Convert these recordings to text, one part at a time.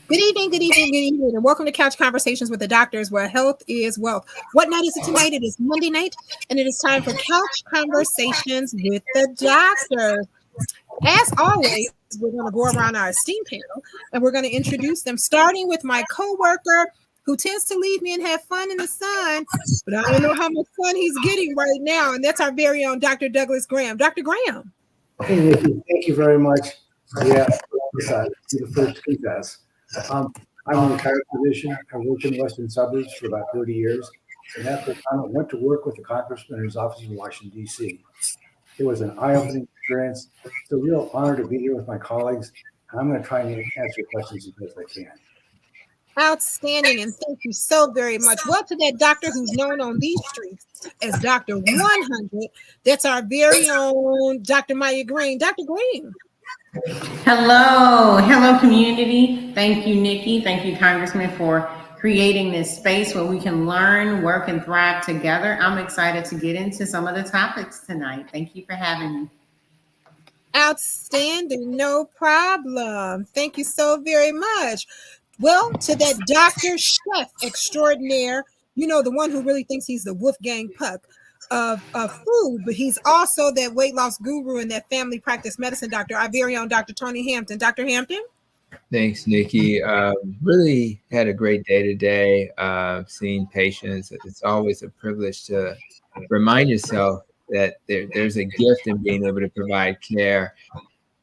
Good evening, good evening, good evening, and welcome to Couch Conversations with the Doctors, where health is wealth. What night is it tonight? It is Monday night, and it is time for Couch Conversations with the Doctors. As always, we're going to go around our esteemed panel, and we're going to introduce them, starting with my coworker, who tends to leave me and have fun in the sun, but I don't know how much fun he's getting right now, and that's our very own Dr. Douglas Graham. Dr. Graham. Hey, Nikki, thank you very much. Yeah, to be the first to confess. Um, I'm a retired physician. I worked in the western suburbs for about 30 years. And after time, I went to work with the congressman in his office in Washington, D.C. It was an eye-opening experience. It's a real honor to be here with my colleagues. And I'm going to try and answer questions as best I can. Outstanding, and thank you so very much. Well, to that doctor who's known on these streets as Dr. 100, that's our very own Dr. Maya Green. Dr. Green. Hello, community. Thank you, Nikki. Thank you, Congressman, for creating this space where we can learn, work, and thrive together. I'm excited to get into some of the topics tonight. Thank you for having me. Outstanding, no problem. Thank you so very much. Well, to that Dr. Chef extraordinaire, you know, the one who really thinks he's the Wolfgang Puck of food, but he's also that weight loss guru and that family practice medicine doctor, our very own Dr. Tony Hampton. Dr. Hampton? Thanks, Nikki. Really had a great day today, seeing patients. It's always a privilege to remind yourself that there's a gift in being able to provide care.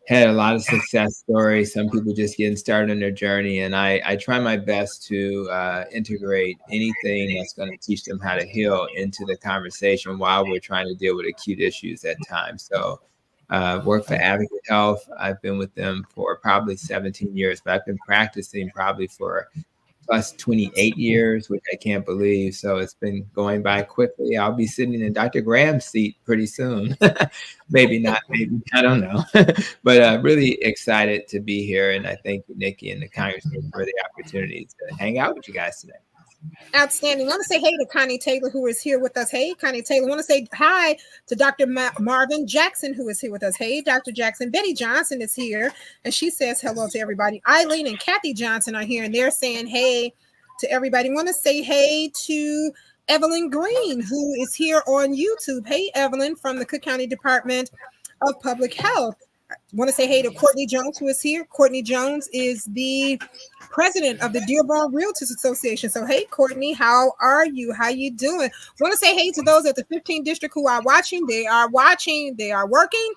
Had a lot of success stories, some people just getting started on their journey, and I try my best to integrate anything that's going to teach them how to heal into the conversation while we're trying to deal with acute issues at times. So work for Advocate Health. I've been with them for probably 17 years, but I've been practicing probably for plus 28 years, which I can't believe. So it's been going by quickly. I'll be sitting in Dr. Graham's seat pretty soon. Maybe not, maybe, I don't know. But really excited to be here. And I thank you, Nikki and the Congressman, for the opportunity to hang out with you guys today. Outstanding. I want to say hey to Connie Taylor, who is here with us. Hey, Connie Taylor. I want to say hi to Dr. Marvin Jackson, who is here with us. Hey, Dr. Jackson. Betty Johnson is here, and she says hello to everybody. Eileen and Kathy Johnson are here, and they're saying hey to everybody. I want to say hey to Evelyn Green, who is here on YouTube. Hey, Evelyn, from the Cook County Department of Public Health. I want to say hey to Courtney Jones, who is here. Courtney Jones is the president of the Dearborn Realtors Association. So, hey, Courtney, how are you? How you doing? Want to say hey to those at the 15th district who are watching. They are watching. They are working,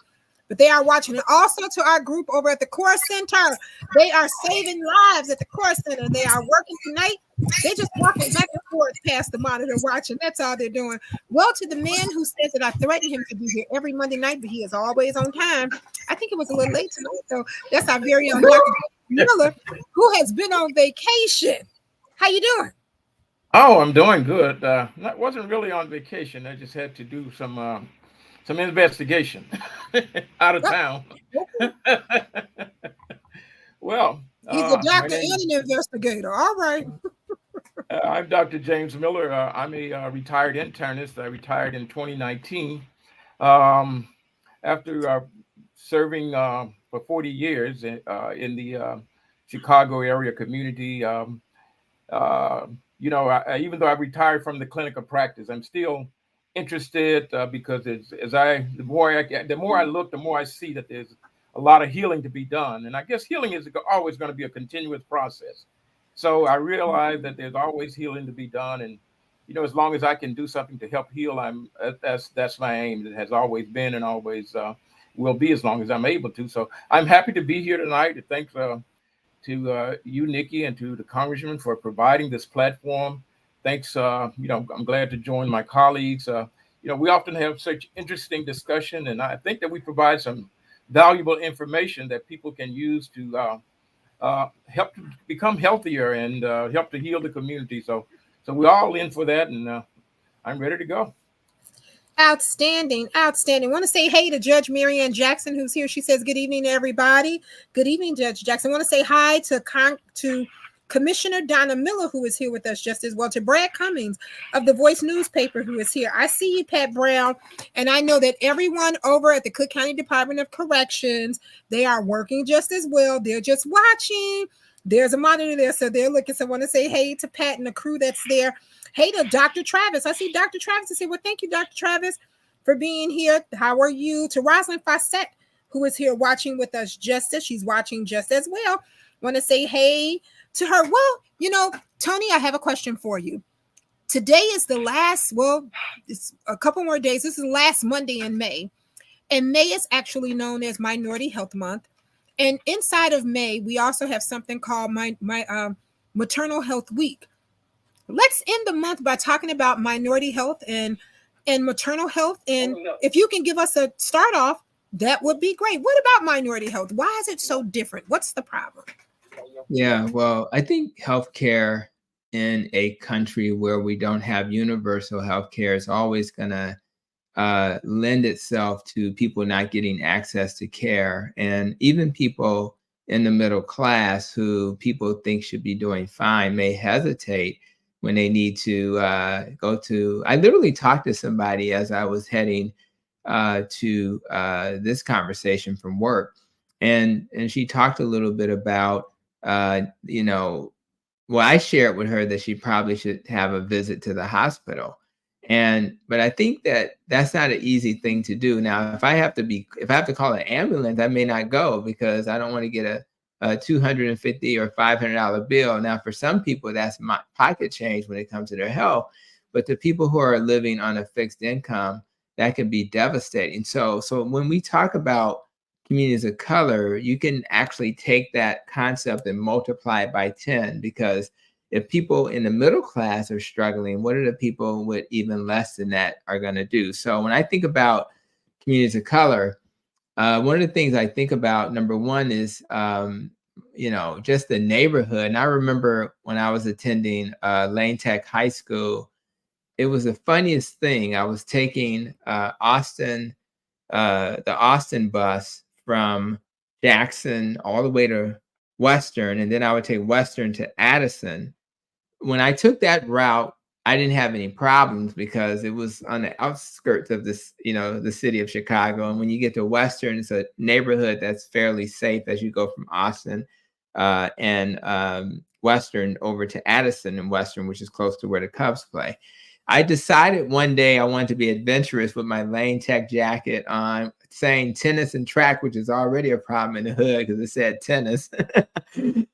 but they are watching. And also to our group over at the Core Center. They are saving lives at the Core Center. They are working tonight. They're just walking back and forth past the monitor watching. That's all they're doing. Well, to the man who says that I threaten him to be here every Monday night, but he is always on time. I think it was a little late tonight. So that's our very own Dr. Miller, who has been on vacation. How you doing? Oh, I'm doing good. I wasn't really on vacation. I just had to do some investigation out of town. Well, he's a doctor and an investigator. All right. I'm Dr. James Miller. I'm a retired internist. I retired in 2019 after serving for 40 years in the Chicago area community. Even though I retired from the clinical practice, I'm still interested because the more I look, the more I see that there's a lot of healing to be done. And I guess healing is always going to be a continuous process. So I realize that there's always healing to be done. And, as long as I can do something to help heal, that's my aim. It has always been and always will be as long as I'm able to. So I'm happy to be here tonight. Thanks to you, Nikki, and to the Congressman for providing this platform. Thanks. I'm glad to join my colleagues. We often have such interesting discussion, and I think that we provide some valuable information that people can use to help to become healthier and help to heal the community. So we're all in for that, and I'm ready to go. Outstanding. I want to say hey to Judge Marianne Jackson, who's here. She says good evening to everybody. Good evening, Judge Jackson. I want to say hi to Commissioner Donna Miller, who is here with us just as well, to Brad Cummings of the Voice newspaper, who is here. I see you, Pat Brown, and I know that everyone over at the Cook County Department of Corrections, they are working just as well. They're just watching. There's a monitor there, so they're looking. So I want to say hey to Pat and the crew that's there. Hey to Dr. Travis. I see Dr. Travis and say, well, thank you, Dr. Travis, for being here. How are you? To Rosalind Fawcett, who is here watching with us just as she's watching just as well. Want to say hey to her. Well, you know, Tony, I have a question for you. Today is the last, well, it's a couple more days. This is the last Monday in May. And May is actually known as Minority Health Month. And inside of May, we also have something called Maternal Health Week. Let's end the month by talking about minority health and maternal health. And if you can give us a start off, that would be great. What about minority health? Why is it so different? What's the problem? Yeah, well, I think healthcare in a country where we don't have universal healthcare is always going to lend itself to people not getting access to care. And even people in the middle class who people think should be doing fine may hesitate when they need to go to. I literally talked to somebody as I was heading to this conversation from work. And she talked a little bit about, you know, well, I shared with her that she probably should have a visit to the hospital. But I think that that's not an easy thing to do. Now, if I have to call an ambulance, I may not go because I don't want to get a $250 or $500 bill. Now, for some people, that's my pocket change when it comes to their health. But the people who are living on a fixed income, that can be devastating. So when we talk about communities of color, you can actually take that concept and multiply it by 10, because if people in the middle class are struggling, what are the people with even less than that are going to do? So when I think about communities of color, one of the things I think about, number one, is you know, just the neighborhood. And I remember when I was attending Lane Tech High School, it was the funniest thing. I was taking the Austin bus from Jackson all the way to Western, and then I would take Western to Addison. When I took that route, I didn't have any problems because it was on the outskirts of this, you know, the city of Chicago. And when you get to Western, it's a neighborhood that's fairly safe as you go from Austin and Western over to Addison and Western, which is close to where the Cubs play. I decided one day I wanted to be adventurous with my Lane Tech jacket on, saying tennis and track, which is already a problem in the hood because it said tennis.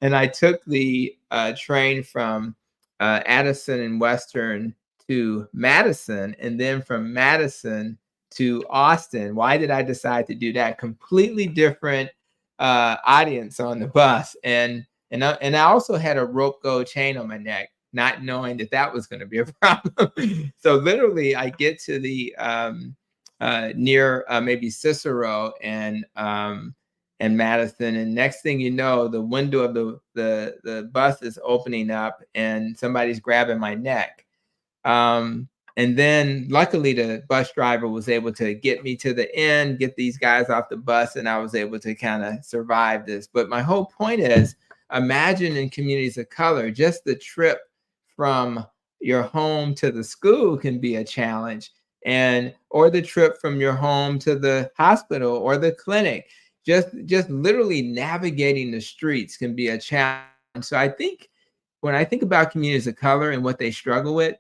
And I took the train from Addison and Western to Madison, and then from Madison to Austin. Why did I decide to do that? Completely different audience on the bus. And I also had a rope gold chain on my neck, not knowing that was going to be a problem. So literally I get to the near maybe Cicero and Madison, and next thing you know, the window of the bus is opening up and somebody's grabbing my neck. And then luckily the bus driver was able to get me to the end, get these guys off the bus, and I was able to kind of survive this. But my whole point is, imagine in communities of color, just the trip from your home to the school can be a challenge, or the trip from your home to the hospital or the clinic. Just literally navigating the streets can be a challenge. So I think when I think about communities of color and what they struggle with,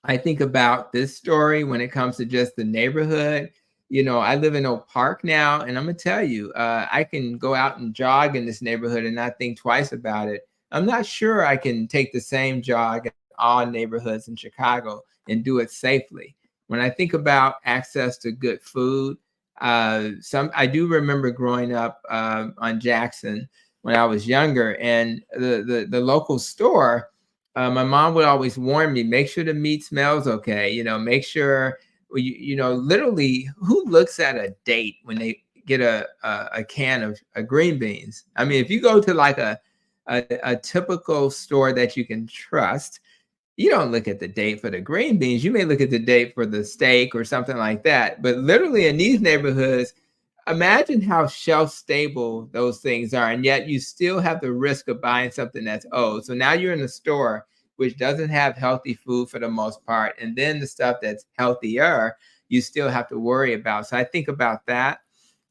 I think about this story when it comes to just the neighborhood. You know, I live in Oak Park now, and I'm gonna tell you, I can go out and jog in this neighborhood and not think twice about it. I'm not sure I can take the same jog in all neighborhoods in Chicago and do it safely. When I think about access to good food, I do remember growing up on Jackson when I was younger, and the local store, my mom would always warn me, make sure the meat smells okay. You know, make sure, you know, literally, who looks at a date when they get a can of green beans? I mean, if you go to like a typical store that you can trust, you don't look at the date for the green beans. You may look at the date for the steak or something like that. But literally in these neighborhoods, imagine how shelf stable those things are, and yet you still have the risk of buying something that's old. So now you're in a store which doesn't have healthy food for the most part, and then the stuff that's healthier, you still have to worry about. So I think about that.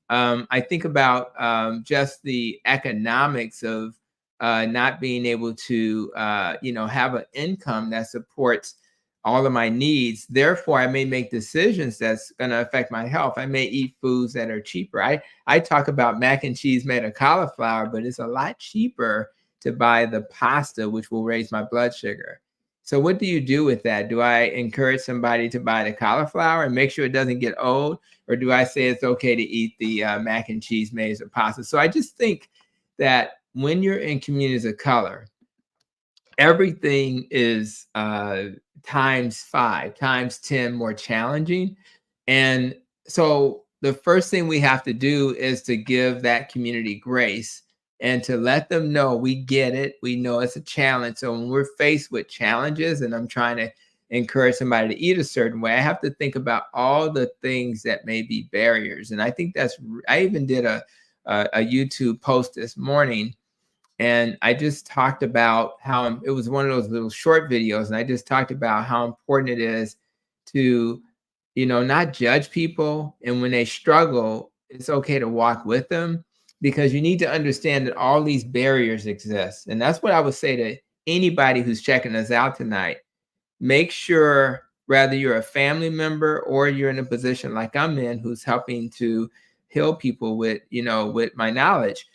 I think about just the economics of not being able to, have an income that supports all of my needs. Therefore, I may make decisions that's going to affect my health. I may eat foods that are cheaper. I talk about mac and cheese made of cauliflower, but it's a lot cheaper to buy the pasta, which will raise my blood sugar. So what do you do with that? Do I encourage somebody to buy the cauliflower and make sure it doesn't get old? Or do I say it's okay to eat the mac and cheese made of pasta? So I just think that when you're in communities of color, everything is times 5, times 10 more challenging. And so the first thing we have to do is to give that community grace and to let them know we get it. We know it's a challenge. So when we're faced with challenges and I'm trying to encourage somebody to eat a certain way, I have to think about all the things that may be barriers. And I think I even did a YouTube post this morning, and I just talked about how it was one of those little short videos. And I just talked about how important it is to, not judge people. And when they struggle, it's okay to walk with them, because you need to understand that all these barriers exist. And that's what I would say to anybody who's checking us out tonight. Make sure, whether you're a family member or you're in a position like I'm in, who's helping to heal people with my knowledge,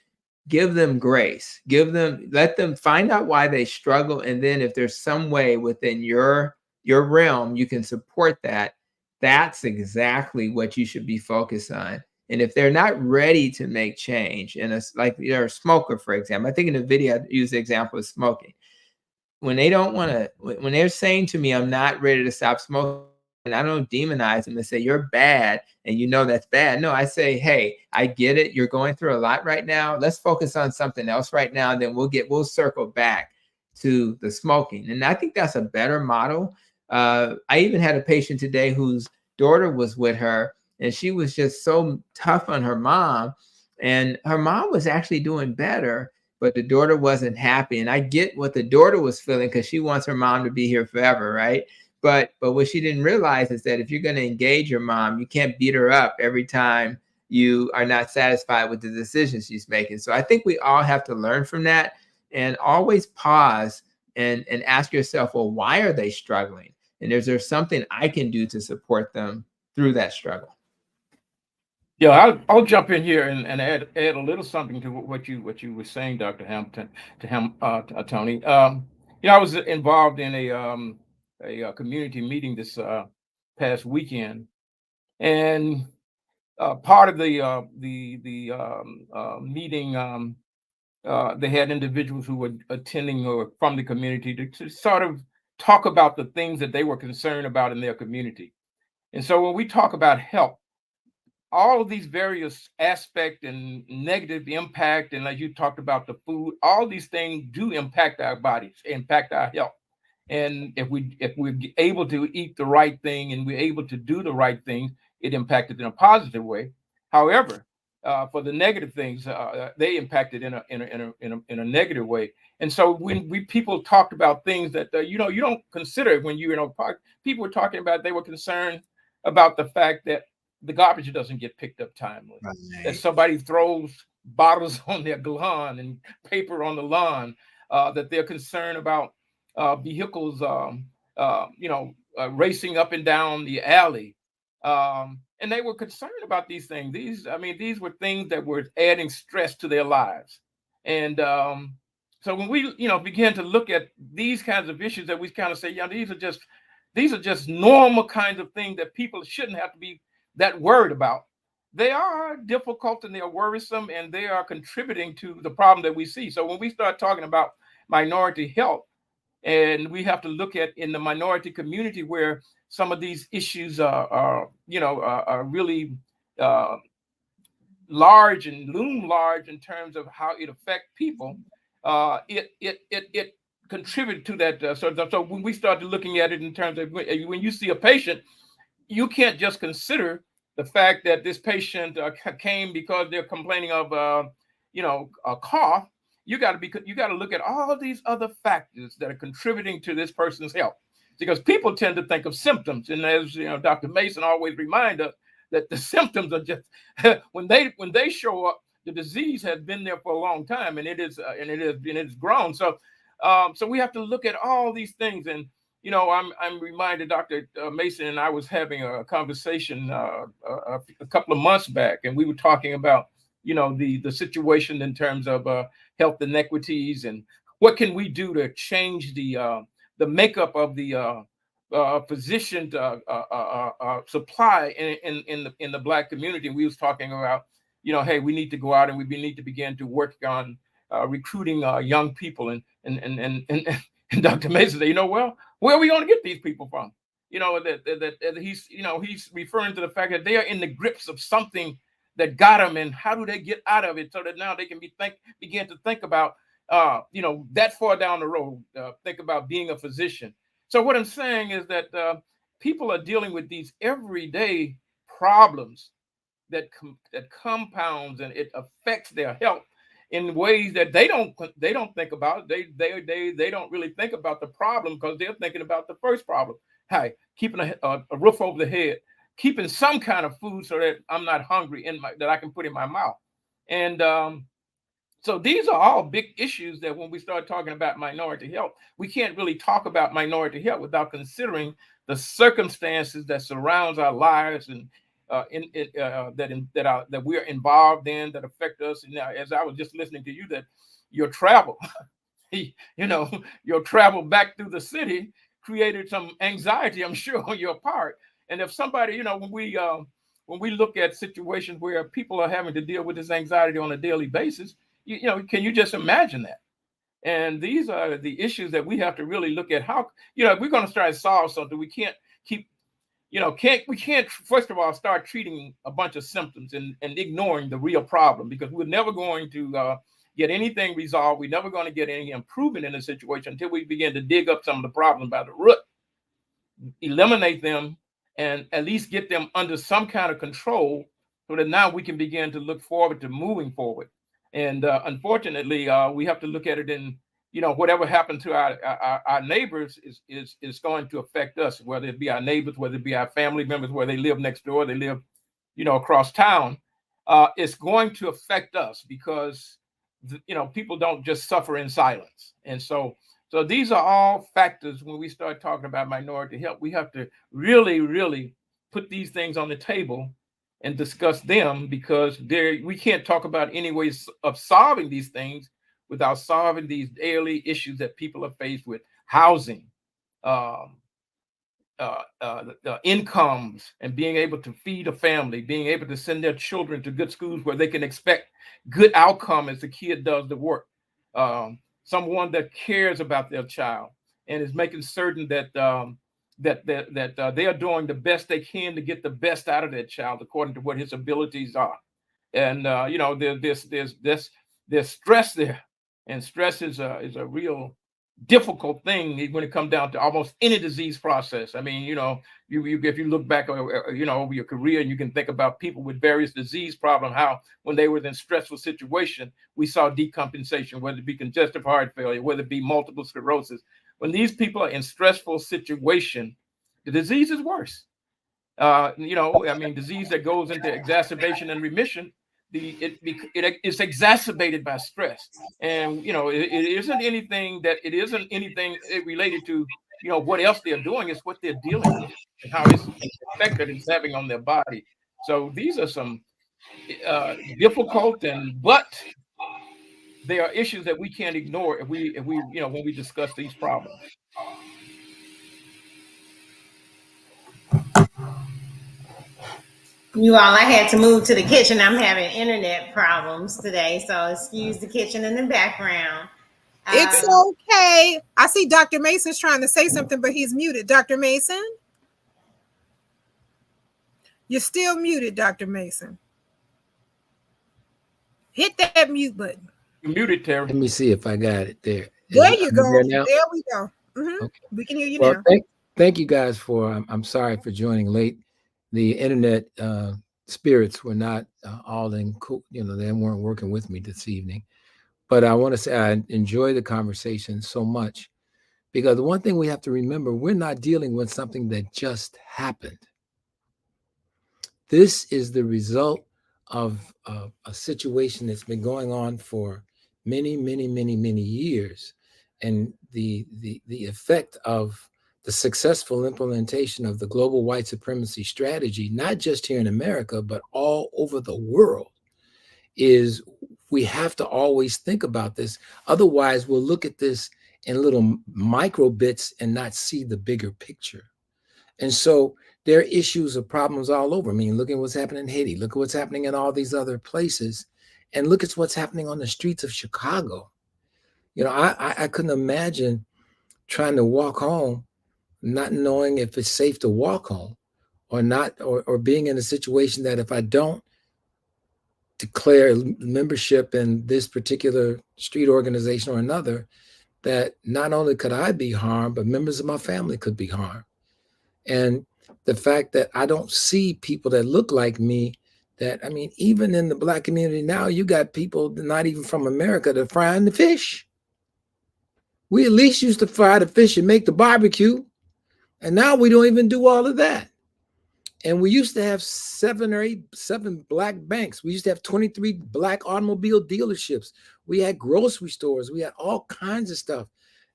give them grace, let them find out why they struggle. And then if there's some way within your realm you can support that, that's exactly what you should be focused on. And if they're not ready to make change, and it's like you're a smoker, for example, I think in the video I used the example of smoking. When they don't want to, when they're saying to me, I'm not ready to stop smoking, and I don't demonize them and say, you're bad and that's bad. No, I say, hey, I get it. You're going through a lot right now. Let's focus on something else right now. And then we'll circle back to the smoking. And I think that's a better model. I even had a patient today whose daughter was with her, and she was just so tough on her mom. And her mom was actually doing better, but the daughter wasn't happy. And I get what the daughter was feeling, because she wants her mom to be here forever, right? But what she didn't realize is that if you're going to engage your mom, you can't beat her up every time you are not satisfied with the decisions she's making. So I think we all have to learn from that, and always pause and ask yourself, well, why are they struggling? And is there something I can do to support them through that struggle? Yeah, I'll jump in here and add a little something to what you were saying, Dr. Hamilton, Tony. I was involved in a community meeting this past weekend, and part of the meeting, they had individuals who were attending or from the community to sort of talk about the things that they were concerned about in their community. And so when we talk about health, all of these various aspects and negative impact, and like you talked about the food, all these things do impact our bodies, impact our health. And if we're able to eat the right thing and we're able to do the right things, it impacted in a positive way. However, for the negative things, they impacted in a negative way. And so when people talked about things that you don't consider when you're in a park, people were talking about, they were concerned about the fact that the garbage doesn't get picked up timely, Right. that somebody throws bottles on their lawn and paper on the lawn, that they're concerned about vehicles, racing up and down the alley. And they were concerned about these things. These were things that were adding stress to their lives. And so when we, begin to look at these kinds of issues, that we kind of say, yeah, these are just normal kinds of things that people shouldn't have to be that worried about. They are difficult and they are worrisome, and they are contributing to the problem that we see. So when we start talking about minority health, and we have to look at in the minority community where some of these issues are really large and loom large in terms of how it affects people, it contributed to that. So when we started looking at it in terms of when you see a patient, you can't just consider the fact that this patient came because they're complaining of, a cough. You got to look at all these other factors that are contributing to this person's health, because people tend to think of symptoms, and as Dr. Mason always reminds us that the symptoms are just when they show up, the disease has been there for a long time, and it is grown. So we have to look at all these things. And I'm reminded, Dr. Mason and I was having a conversation a couple of months back, and we were talking about the situation in terms of health inequities, and what can we do to change the makeup of the physician supply in the Black community. And we was talking about, hey, we need to go out and we need to begin to work on recruiting young people. And Dr. Mason said, well, where are we going to get these people from? That he's referring to the fact that they are in the grips of something that got them, and how do they get out of it so that now they can begin to think about that far down the road, think about being a physician. So what I'm saying is that people are dealing with these everyday problems that compounds, and it affects their health in ways that they don't think about. They don't really think about the problem, because they're thinking about the first problem. Hey, keeping a roof over the head, keeping some kind of food so that I'm not hungry that I can put in my mouth. And so these are all big issues that when we start talking about minority health, we can't really talk about minority health without considering the circumstances that surrounds our lives, and that we're involved in, that affect us. And now, as I was just listening to you, that your travel, your travel back through the city created some anxiety, I'm sure, on your part. And if somebody, when we look at situations where people are having to deal with this anxiety on a daily basis, can you just imagine that? And these are the issues that we have to really look at. How, if we're going to try to solve something, we can't keep, we can't, first of all, start treating a bunch of symptoms and ignoring the real problem, because we're never going to get anything resolved. We're never going to get any improvement in the situation until we begin to dig up some of the problems by the root, eliminate them, and at least get them under some kind of control, so that now we can begin to look forward to moving forward. And unfortunately, we have to look at it in, whatever happened to our neighbors is going to affect us, whether it be our neighbors, whether it be our family members, where they live next door, they live, across town. It's going to affect us, because, people don't just suffer in silence. And so these are all factors. When we start talking about minority health, we have to really, really put these things on the table and discuss them, because we can't talk about any ways of solving these things without solving these daily issues that people are faced with: housing, incomes, and being able to feed a family, being able to send their children to good schools where they can expect good outcome as the kid does the work. Someone that cares about their child and is making certain that they are doing the best they can to get the best out of that child according to what his abilities are. And there's stress there, and stress is a real difficult thing when it comes down to almost any disease process. I mean, if you look back, over your career, and you can think about people with various disease problems, how when they were in stressful situation, we saw decompensation, whether it be congestive heart failure, whether it be multiple sclerosis. When these people are in stressful situation, the disease is worse. Disease that goes into exacerbation and remission, it's exacerbated by stress. And it isn't anything related to what else they're doing. It's what they're dealing with and how it's effect that it's having on their body. So these are some difficult, but they are issues that we can't ignore if we when we discuss these problems. You all, I had to move to the kitchen. I'm having internet problems today, so excuse the kitchen in the background. It's okay. I see Dr. Mason's trying to say something, but he's muted. Dr. Mason? You're still muted, Dr. Mason. Hit that mute button. You're muted, Terry. Let me see if I got it there. There you go. There we go. Mm-hmm. Okay. We can hear you now. Thank you guys for, I'm sorry for joining late. The internet spirits were not all in, they weren't working with me this evening. But I want to say I enjoy the conversation so much, because the one thing we have to remember, we're not dealing with something that just happened. This is the result of a situation that's been going on for many, many, many, many years, and the effect of the successful implementation of the global white supremacy strategy, not just here in America, but all over the world, is we have to always think about this. Otherwise, we'll look at this in little micro bits and not see the bigger picture. And so there are issues or problems all over. I mean, look at what's happening in Haiti. Look at what's happening in all these other places. And look at what's happening on the streets of Chicago. I couldn't imagine trying to walk home, not knowing if it's safe to walk home or not, or being in a situation that if I don't declare membership in this particular street organization or another, that not only could I be harmed, but members of my family could be harmed. And the fact that I don't see people that look like me, even in the Black community now, you got people not even from America that are frying the fish. We at least used to fry the fish and make the barbecue. And now we don't even do all of that. And we used to have 7 Black banks. We used to have 23 Black automobile dealerships. We had grocery stores. We had all kinds of stuff.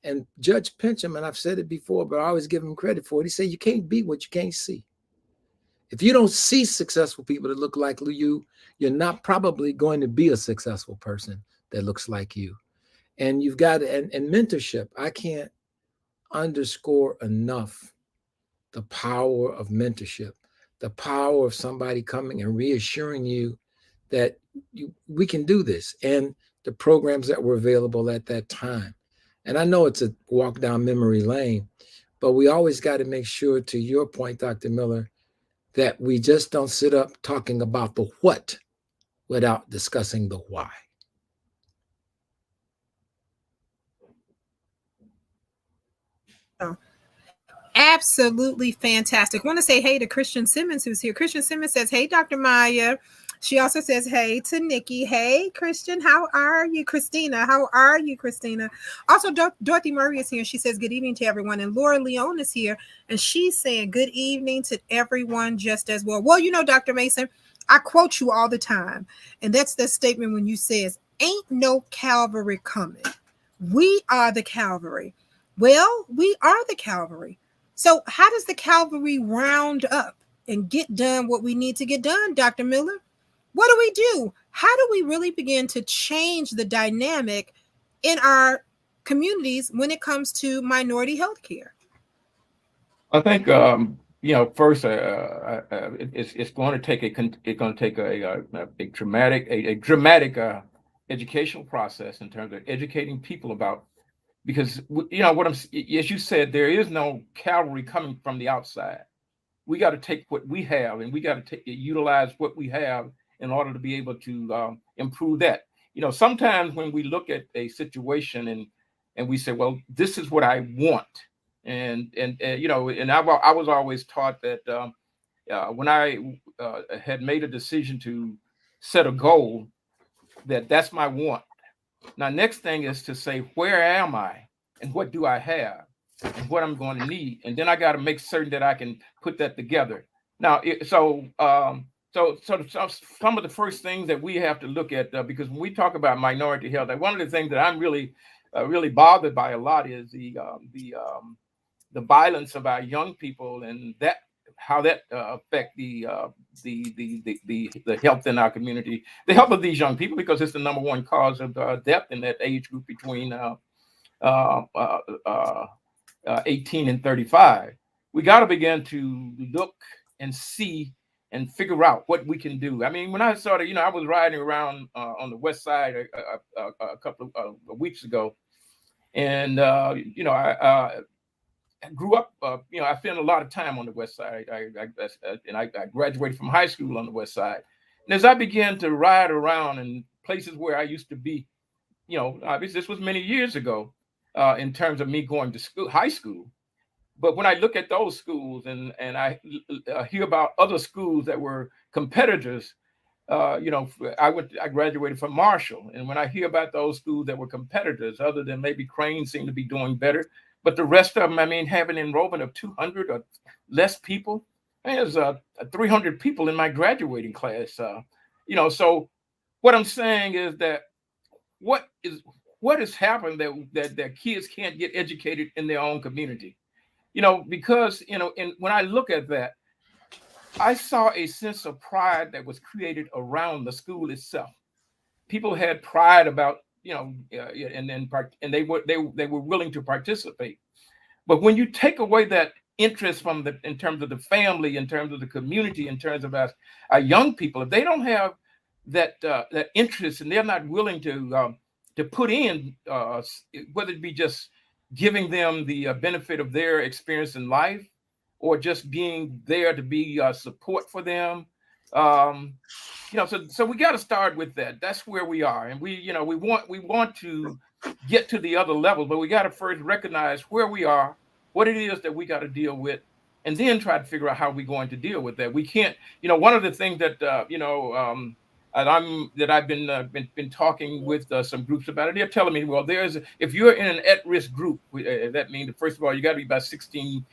And Judge Pincham, and I've said it before, but I always give him credit for it, he said, you can't be what you can't see. If you don't see successful people that look like you, you're not probably going to be a successful person that looks like you. And you've got, and mentorship, I can't underscore enough the power of mentorship, the power of somebody coming and reassuring you that we can do this, and the programs that were available at that time. And I know it's a walk down memory lane, but we always got to make sure, to your point, Dr. Miller, that we just don't sit up talking about the what without discussing the why. Absolutely fantastic. I want to say hey to Christian Simmons, who's here. Christian Simmons says, hey, Dr. Maya. She also says, hey to Nikki. Hey, Christian, how are you? Christina, how are you, Christina? Also, Dorothy Murray is here. She says, good evening to everyone. And Laura Leone is here. And she's saying, good evening to everyone just as well. Well, Dr. Mason, I quote you all the time. And that's the statement when you says, ain't no Calvary coming. We are the Calvary. Well, we are the Calvary. So how does the Calvary round up and get done what we need to get done, Dr. Miller? What do we do? How do we really begin to change the dynamic in our communities when it comes to minority health care? I think first it's going to take a dramatic educational process in terms of educating people about, because as you said, there is no Calvary coming from the outside. We got to take what we have, and we got to utilize what we have in order to be able to improve that. Sometimes when we look at a situation and we say, well, this is what I want, and I was always taught that when I had made a decision to set a goal, that's my want. Now, next thing is to say, where am I and what do I have and what I'm going to need? And then I got to make certain that I can put that together. Now, some of the first things that we have to look at, because when we talk about minority health, one of the things that I'm really bothered by a lot is the violence of our young people, and how that affect the health in our community, the health of these young people, because it's the number one cause of death in that age group between 18 and 35. We got to begin to look and see and figure out what we can do. I mean, when I started, I was riding around on the West Side a couple of weeks ago, and I grew up, I spent a lot of time on the West Side. I graduated from high school on the West Side. And as I began to ride around in places where I used to be, obviously this was many years ago, in terms of me going to high school, But when I look at those schools and I hear about other schools that were competitors, I graduated from Marshall, and when I hear about those schools that were competitors, other than maybe Crane seem to be doing better, but the rest of them, I mean, have an enrollment of 200 or less people. I mean, there's 300 people in my graduating class. So what I'm saying is that what is what has happened that kids can't get educated in their own community? Because and when I look at that, I saw a sense of pride that was created around the school itself. People had pride about, and they were willing to participate. But when you take away that interest from in terms of the family, in terms of the community, in terms of our young people, if they don't have that interest and they're not willing to put in, whether it be just giving them the benefit of their experience in life, or just being there to be support for them. Um, so we got to start with that. That's where we are, and we want to get to the other level, but we got to first recognize where we are, what it is that we got to deal with, and then try to figure out how we're going to deal with that. We can't, one of the things that that I've been talking with some groups about it. They're telling me, well, if you're in an at-risk group, that means first of all you got to be about 16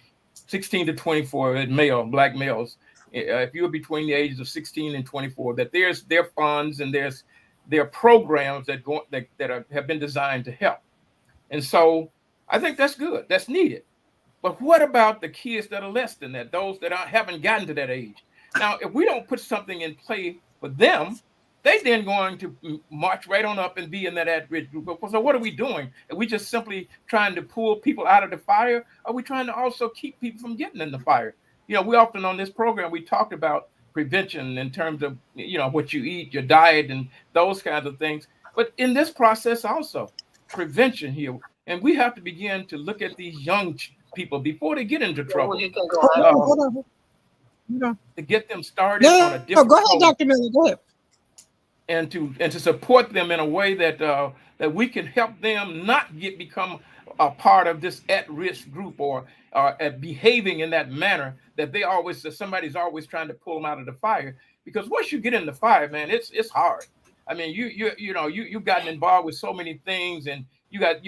to 24 black males. If you're between the ages of 16 and 24, that there are funds and there are programs that have been designed to help. And so I think that's good. That's needed. But what about the kids that are less than that, those that haven't gotten to that age? Now, if we don't put something in play for them, they then going to march right on up and be in that at-risk group. So what are we doing? Are we just simply trying to pull people out of the fire? Are we trying to also keep people from getting in the fire? We often on this program, we talked about prevention in terms of, what you eat, your diet, and those kinds of things. But in this process also, prevention here. And we have to begin to look at these young people before they get into trouble, Hold on. to get them started on a different go ahead, Dr. Miller. Go ahead. And to support them in a way that we can help them not become a part of this at-risk group, or behaving in that manner that somebody's always trying to pull them out of the fire. Because once you get in the fire, man, it's hard. I mean, you've gotten involved with so many things, and you got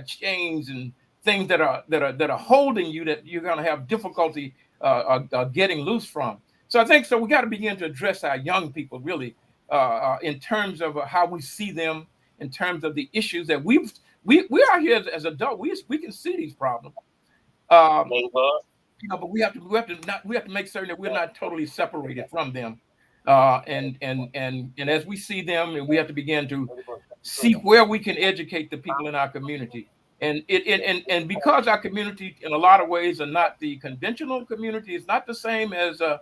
chains and things that are holding you, that you're going to have difficulty getting loose from. So I think we got to begin to address our young people really. In terms of how we see them, in terms of the issues that we are here as adults, we can see these problems. But we have to make certain that we're not totally separated from them. And as we see them, and we have to begin to see where we can educate the people in our community. And because our community in a lot of ways are not the conventional community, it's not the same as the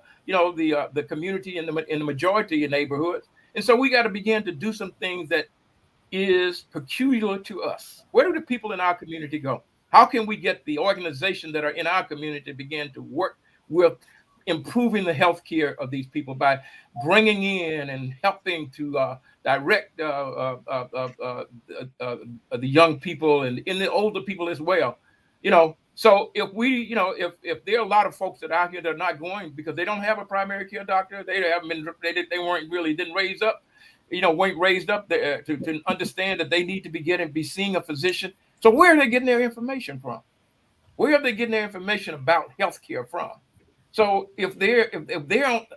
community in the majority of neighborhoods. And so we got to begin to do some things that is peculiar to us. Where do the people in our community go? How can we get the organizations that are in our community to begin to work with improving the health care of these people by bringing in and helping to direct the young people and the older people as well? So if there are a lot of folks that are out here that are not going because they don't have a primary care doctor, didn't raise up, weren't raised up to understand that they need to be seeing a physician. So where are they getting their information from? Where are they getting their information about healthcare from? So if they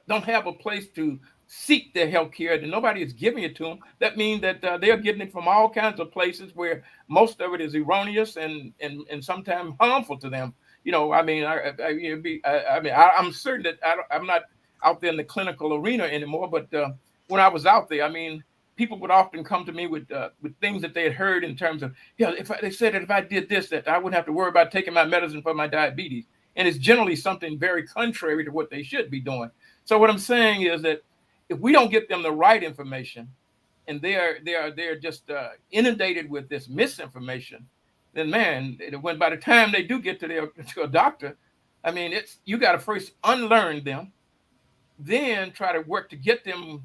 don't have a place to seek their health care, then nobody is giving it to them. That means that they're getting it from all kinds of places where most of it is erroneous and sometimes harmful to them. I'm certain that I'm not out there in the clinical arena anymore, but when I was out there, I mean, people would often come to me with things that they had heard in terms of, they said that if I did this, that I wouldn't have to worry about taking my medicine for my diabetes. And it's generally something very contrary to what they should be doing. So what I'm saying is that if we don't get them the right information, and they're just inundated with this misinformation, then man, when by the time they do get to a doctor, I mean, you got to first unlearn them, then try to work to get them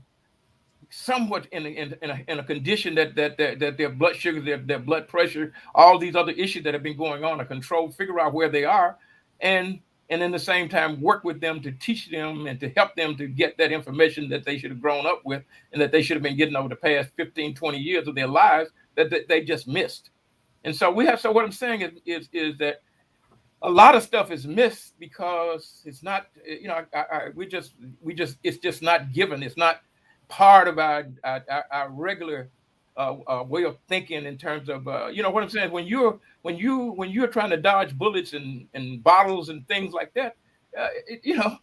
somewhat in a condition that their blood sugar, their blood pressure, all these other issues that have been going on are controlled, figure out where they are, and in the same time work with them to teach them and to help them to get that information that they should have grown up with and that they should have been getting over the past 15, 20 years of their lives that they just missed. And so so what I'm saying is that a lot of stuff is missed because it's not, it's just not given. It's not part of our regular way of thinking in terms of, what I'm saying. When you're trying to dodge bullets and bottles and things like that,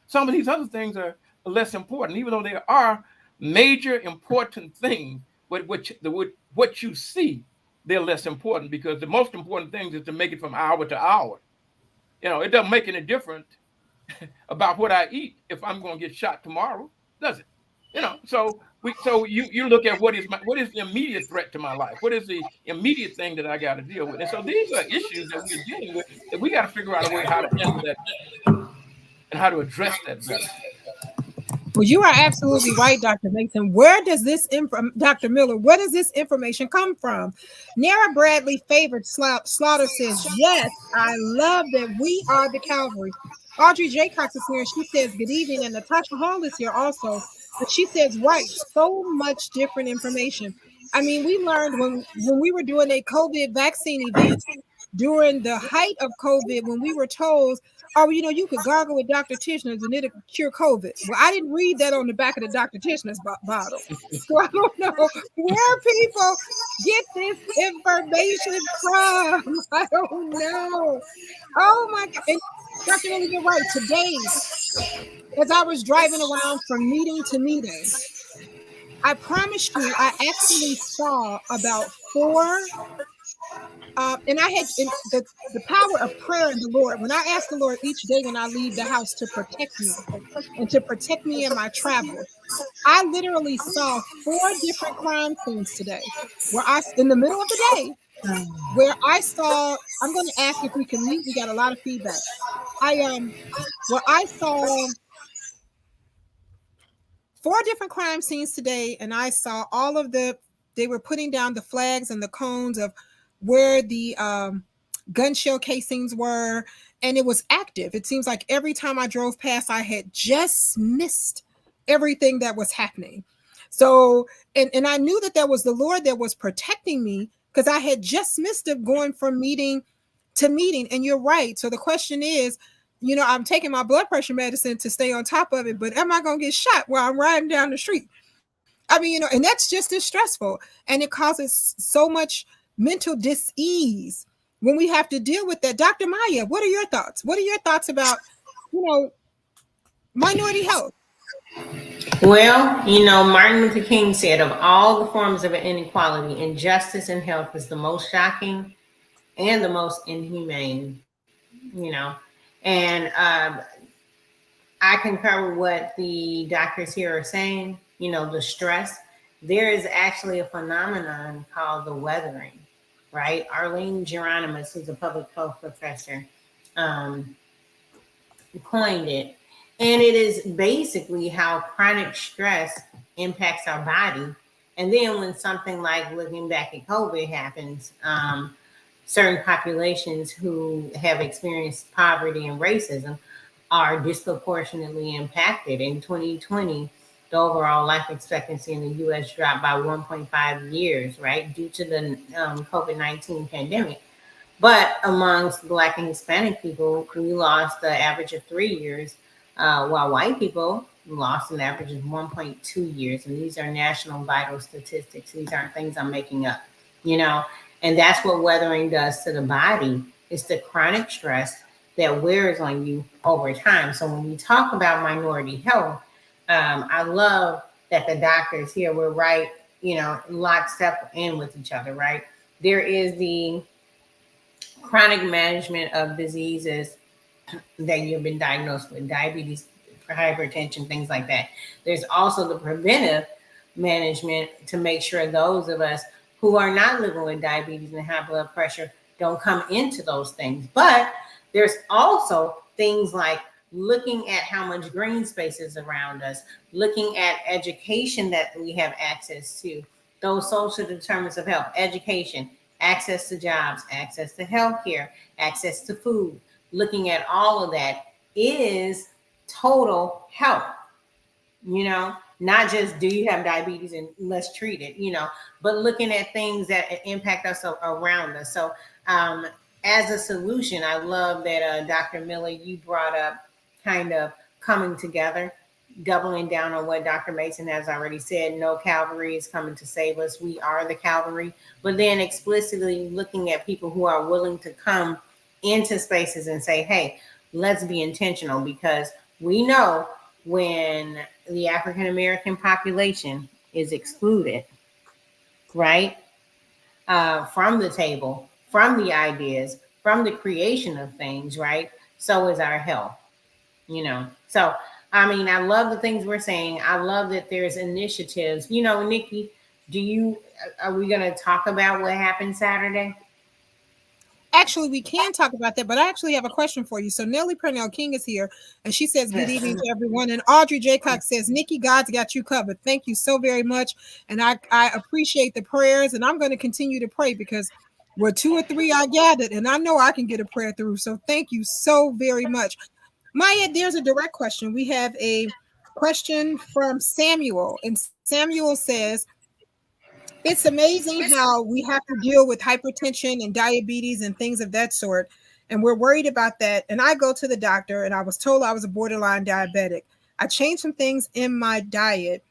some of these other things are less important, even though there are major important things. But what you see, they're less important, because the most important thing is to make it from hour to hour. It doesn't make any difference about what I eat if I'm going to get shot tomorrow, does it? So you look at what is the immediate threat to my life? What is the immediate thing that I got to deal with? And so these are issues that we're dealing with that we got to figure out a way how to handle that and how to address that better. Well, you are absolutely right, Dr. Mason. Where does this Dr. Miller, where does this information come from? Nara Bradley Favored Slaughter says, yes, I love that we are the Calvary. Audrey Jaycox is here, and she says, good evening. And Natasha Hall is here also. And she says, right, so much different information. I mean, we learned when we were doing a COVID vaccine event during the height of COVID, when we were told, oh, you could gargle with Dr. Tishner's and it'll cure COVID. Well, I didn't read that on the back of the Dr. Tishner's bottle. So I don't know where people get this information from. I don't know. Oh my God. And Dr. Miller, you're right. Today, as I was driving around from meeting to meeting, I promise you, I actually saw about 4 and I had the power of prayer in the Lord. When I ask the Lord each day when I leave the house to protect me and to protect me in my travels, I literally saw 4 different crime scenes today in the middle of the day, where I saw, I'm going to ask if we can mute. We got a lot of feedback. Where I saw 4 different crime scenes today, and I saw they were putting down the flags and the cones of where the gun shell casings were, and it was active. It seems like every time I drove past, I had just missed everything that was happening. So, and I knew that was the Lord that was protecting me, because I had just missed it going from meeting to meeting. And you're right. So the question is, I'm taking my blood pressure medicine to stay on top of it, but am I going to get shot while I'm riding down the street? I mean, and that's just as stressful, and it causes so much mental dis-ease when we have to deal with that. Dr. Maya, what are your thoughts? What are your thoughts about, minority health? Well, Martin Luther King said, of all the forms of inequality, injustice in health is the most shocking and the most inhumane, and I concur with what the doctors here are saying. The stress. There is actually a phenomenon called the weathering, right? Arlene Geronimus, who's a public health professor, coined it. And it is basically how chronic stress impacts our body. And then when something like looking back at COVID happens, certain populations who have experienced poverty and racism are disproportionately impacted. In 2020, the overall life expectancy in the U.S. dropped by 1.5 years, right, due to the COVID-19 pandemic. But amongst Black and Hispanic people, we lost the average of 3 years, while white people lost an average of 1.2 years. And these are national vital statistics. These aren't things I'm making up, and that's what weathering does to the body. It's the chronic stress that wears on you over time. So when we talk about minority health, I love that the doctors here were right, lockstep in with each other, right? There is the chronic management of diseases that you've been diagnosed with, diabetes, hypertension, things like that. There's also the preventive management to make sure those of us who are not living with diabetes and high blood pressure don't come into those things. But there's also things like looking at how much green space is around us, looking at education that we have access to, those social determinants of health, education, access to jobs, access to healthcare, access to food, looking at all of that is total health, not just do you have diabetes and let's treat it, but looking at things that impact us around us. So as a solution, I love that Dr. Miller, you brought up kind of coming together, doubling down on what Dr. Mason has already said. No cavalry is coming to save us. We are the cavalry. But then explicitly looking at people who are willing to come into spaces and say, hey, let's be intentional, because we know when the African American population is excluded, right, from the table, from the ideas, from the creation of things, right, so is our health, So, I mean, I love the things we're saying. I love that there's initiatives. Nikki, are we going to talk about what happened Saturday? Actually, we can talk about that, but I actually have a question for you. So Nellie Purnell King is here, and she says, good evening to everyone. And Audrey Jaycock says, Nikki, God's got you covered. Thank you so very much. And I appreciate the prayers, and I'm going to continue to pray, because where 2 or 3 are gathered, and I know I can get a prayer through. So thank you so very much. Maya, there's a direct question. We have a question from Samuel, and Samuel says, it's amazing how we have to deal with hypertension and diabetes and things of that sort. And we're worried about that. And I go to the doctor and I was told I was a borderline diabetic. I changed some things in my diet,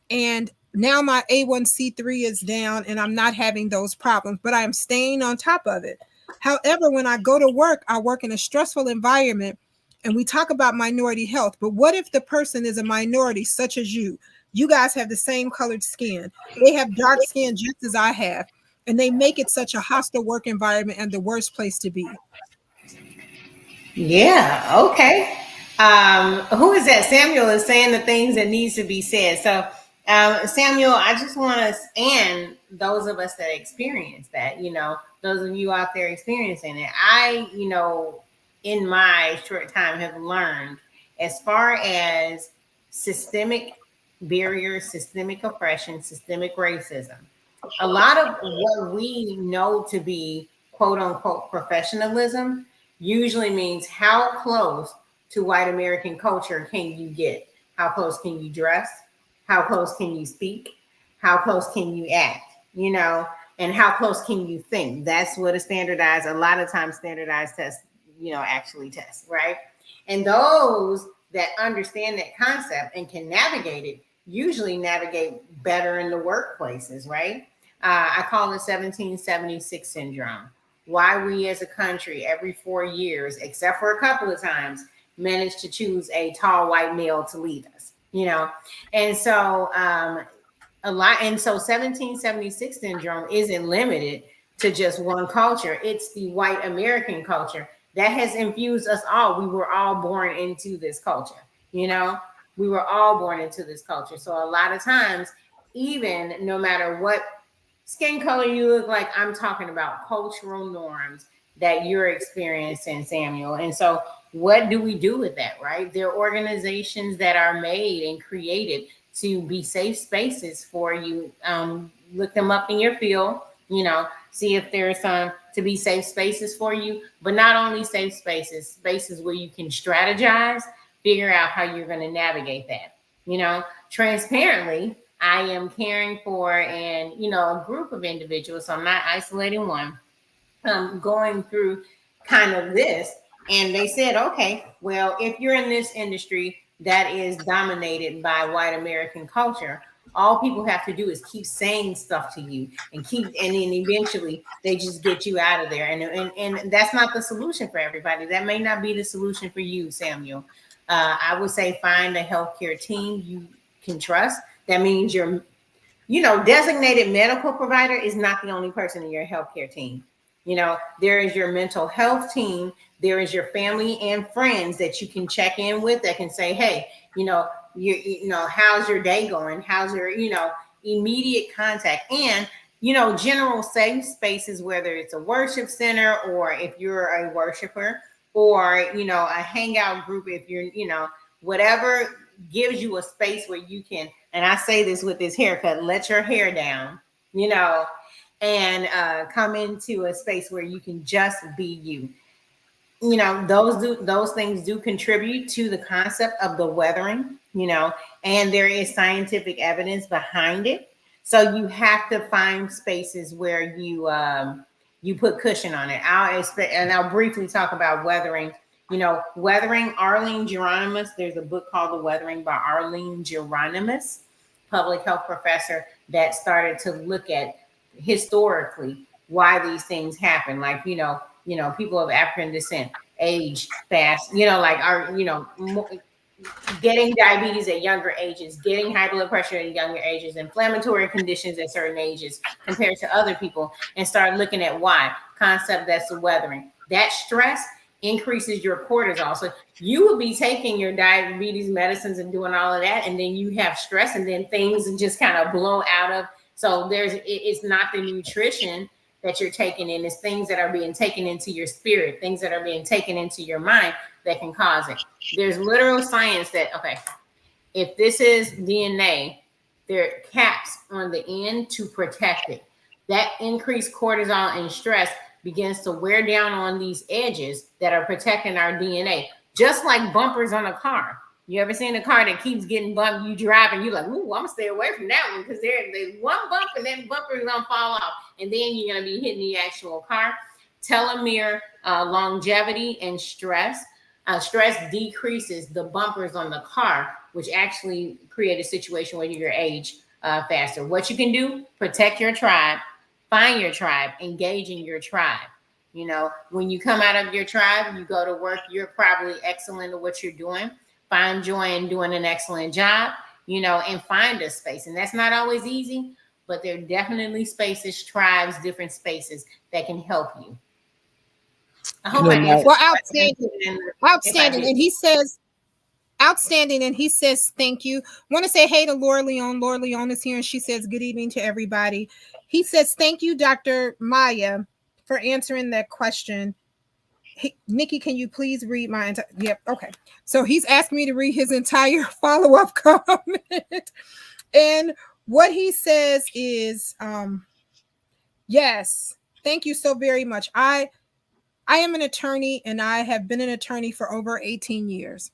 and now my A1C3 is down and I'm not having those problems, but I am staying on top of it. However, when I go to work, I work in a stressful environment, and we talk about minority health. But what if the person is a minority, such as you? You guys have the same colored skin. They have dark skin just as I have. And they make it such a hostile work environment and the worst place to be. Yeah, okay. Who is that? Samuel is saying the things that needs to be said. So, Samuel, I just want us, and those of us that experience that, those of you out there experiencing it, I, in my short time have learned, as far as systemic barriers, systemic oppression, systemic racism, a lot of what we know to be quote unquote professionalism usually means how close to white American culture can you get? How close can you dress? How close can you speak? How close can you act? And how close can you think? That's what a lot of times standardized tests, actually test, right? And those that understand that concept and can navigate it usually navigate better in the workplaces, right? I call it 1776 syndrome. Why we as a country every 4 years, except for a couple of times, manage to choose a tall white male to lead us, And so so 1776 syndrome isn't limited to just one culture. It's the white American culture that has infused us all. We were all born into this culture, we were all born into this culture. So a lot of times, even no matter what skin color you look like, I'm talking about cultural norms that you're experiencing, Samuel. And so what do we do with that, right? There are organizations that are made and created to be safe spaces for you. Look them up in your field, see if there's some to be safe spaces for you, but not only safe spaces where you can strategize, figure out how you're going to navigate that, transparently. I am caring for a group of individuals. So I'm not isolating one. Going through kind of this, and they said, okay, well, if you're in this industry that is dominated by white American culture, all people have to do is keep saying stuff to you and then eventually they just get you out of there. And that's not the solution for everybody. That may not be the solution for you, Samuel. I would say find a healthcare team you can trust. That means your, designated medical provider is not the only person in your healthcare team. There is your mental health team. There is your family and friends that you can check in with that can say, hey, how's your day going? How's your, immediate contact, and, general safe spaces, whether it's a worship center or if you're a worshiper or, a hangout group, if you're, whatever gives you a space where you can, and I say this with this haircut, let your hair down, and come into a space where you can just be you. you know, those things do contribute to the concept of the weathering, you know, and there is scientific evidence behind it. So you have to find spaces where you put cushion on it. I'll briefly talk about weathering. You know, weathering, Arlene Geronimus. There's a book called The Weathering by Arlene Geronimus, public health professor, that started to look at historically why these things happen. Like, you know, people of African descent age fast, you know, like are, you know, getting diabetes at younger ages, getting high blood pressure at younger ages, inflammatory conditions at certain ages compared to other people, and start looking at why. Concept, that's the weathering. That stress increases your cortisol. So you will be taking your diabetes medicines and doing all of that, and then you have stress, and then things just kind of blow out of. So it's not the nutrition that you're taking in, it's things that are being taken into your spirit, things that are being taken into your mind that can cause it. There's literal science that, okay, if this is DNA, there are caps on the end to protect it. That increased cortisol and stress begins to wear down on these edges that are protecting our DNA, just like bumpers on a car. You ever seen a car that keeps getting bumped? You drive and you're like, ooh, I'm gonna stay away from that one because there's one bump and that bumper is gonna fall off, and then you're gonna be hitting the actual car. Telomere longevity and stress. Stress decreases the bumpers on the car, which actually create a situation where you age faster. What you can do: protect your tribe, find your tribe, engage in your tribe. You know, when you come out of your tribe, you go to work, you're probably excellent at what you're doing. Find joy in doing an excellent job, you know, and find a space. And that's not always easy, but there are definitely spaces, tribes, different spaces that can help you. I hope I answered. Well, outstanding. And he says, outstanding. And he says, thank you. Want to say hey to Laura Leon. Laura Leon is here and she says, good evening to everybody. He says, thank you, Dr. Maya, for answering that question. Hey, Nikki, can you please read my entire? Yep. Okay. So he's asking me to read his entire follow-up comment. And what he says is, yes, thank you so very much. I am an attorney and I have been an attorney for over 18 years.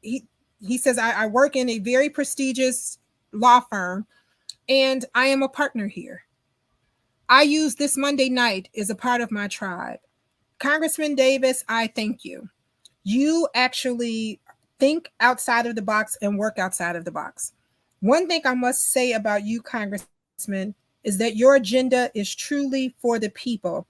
He says, I work in a very prestigious law firm and I am a partner here. I use this Monday night as a part of my tribe. Congressman Davis, I thank you. You actually think outside of the box and work outside of the box. One thing I must say about you, Congressman, is that your agenda is truly for the people.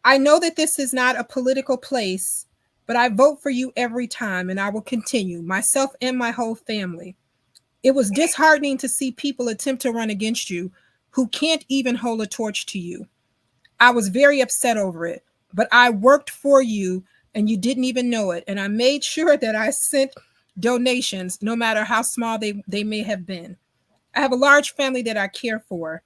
I know that this is not a political place, but I vote for you every time and I will continue, myself and my whole family. It was disheartening to see people attempt to run against you who can't even hold a torch to you. I was very upset over it, but I worked for you and you didn't even know it. And I made sure that I sent donations, no matter how small they may have been. I have a large family that I care for.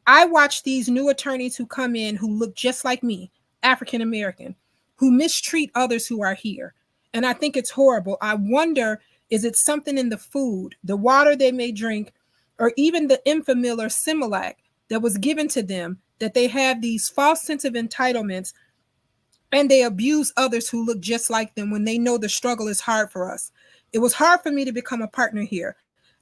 I watch these new attorneys who come in who look just like me, African American, who mistreat others who are here. And I think it's horrible. I wonder, is it something in the food, the water they may drink, or even the Enfamil or Similac that was given to them, that they have these false sense of entitlements and they abuse others who look just like them when they know the struggle is hard for us. It was hard for me to become a partner here.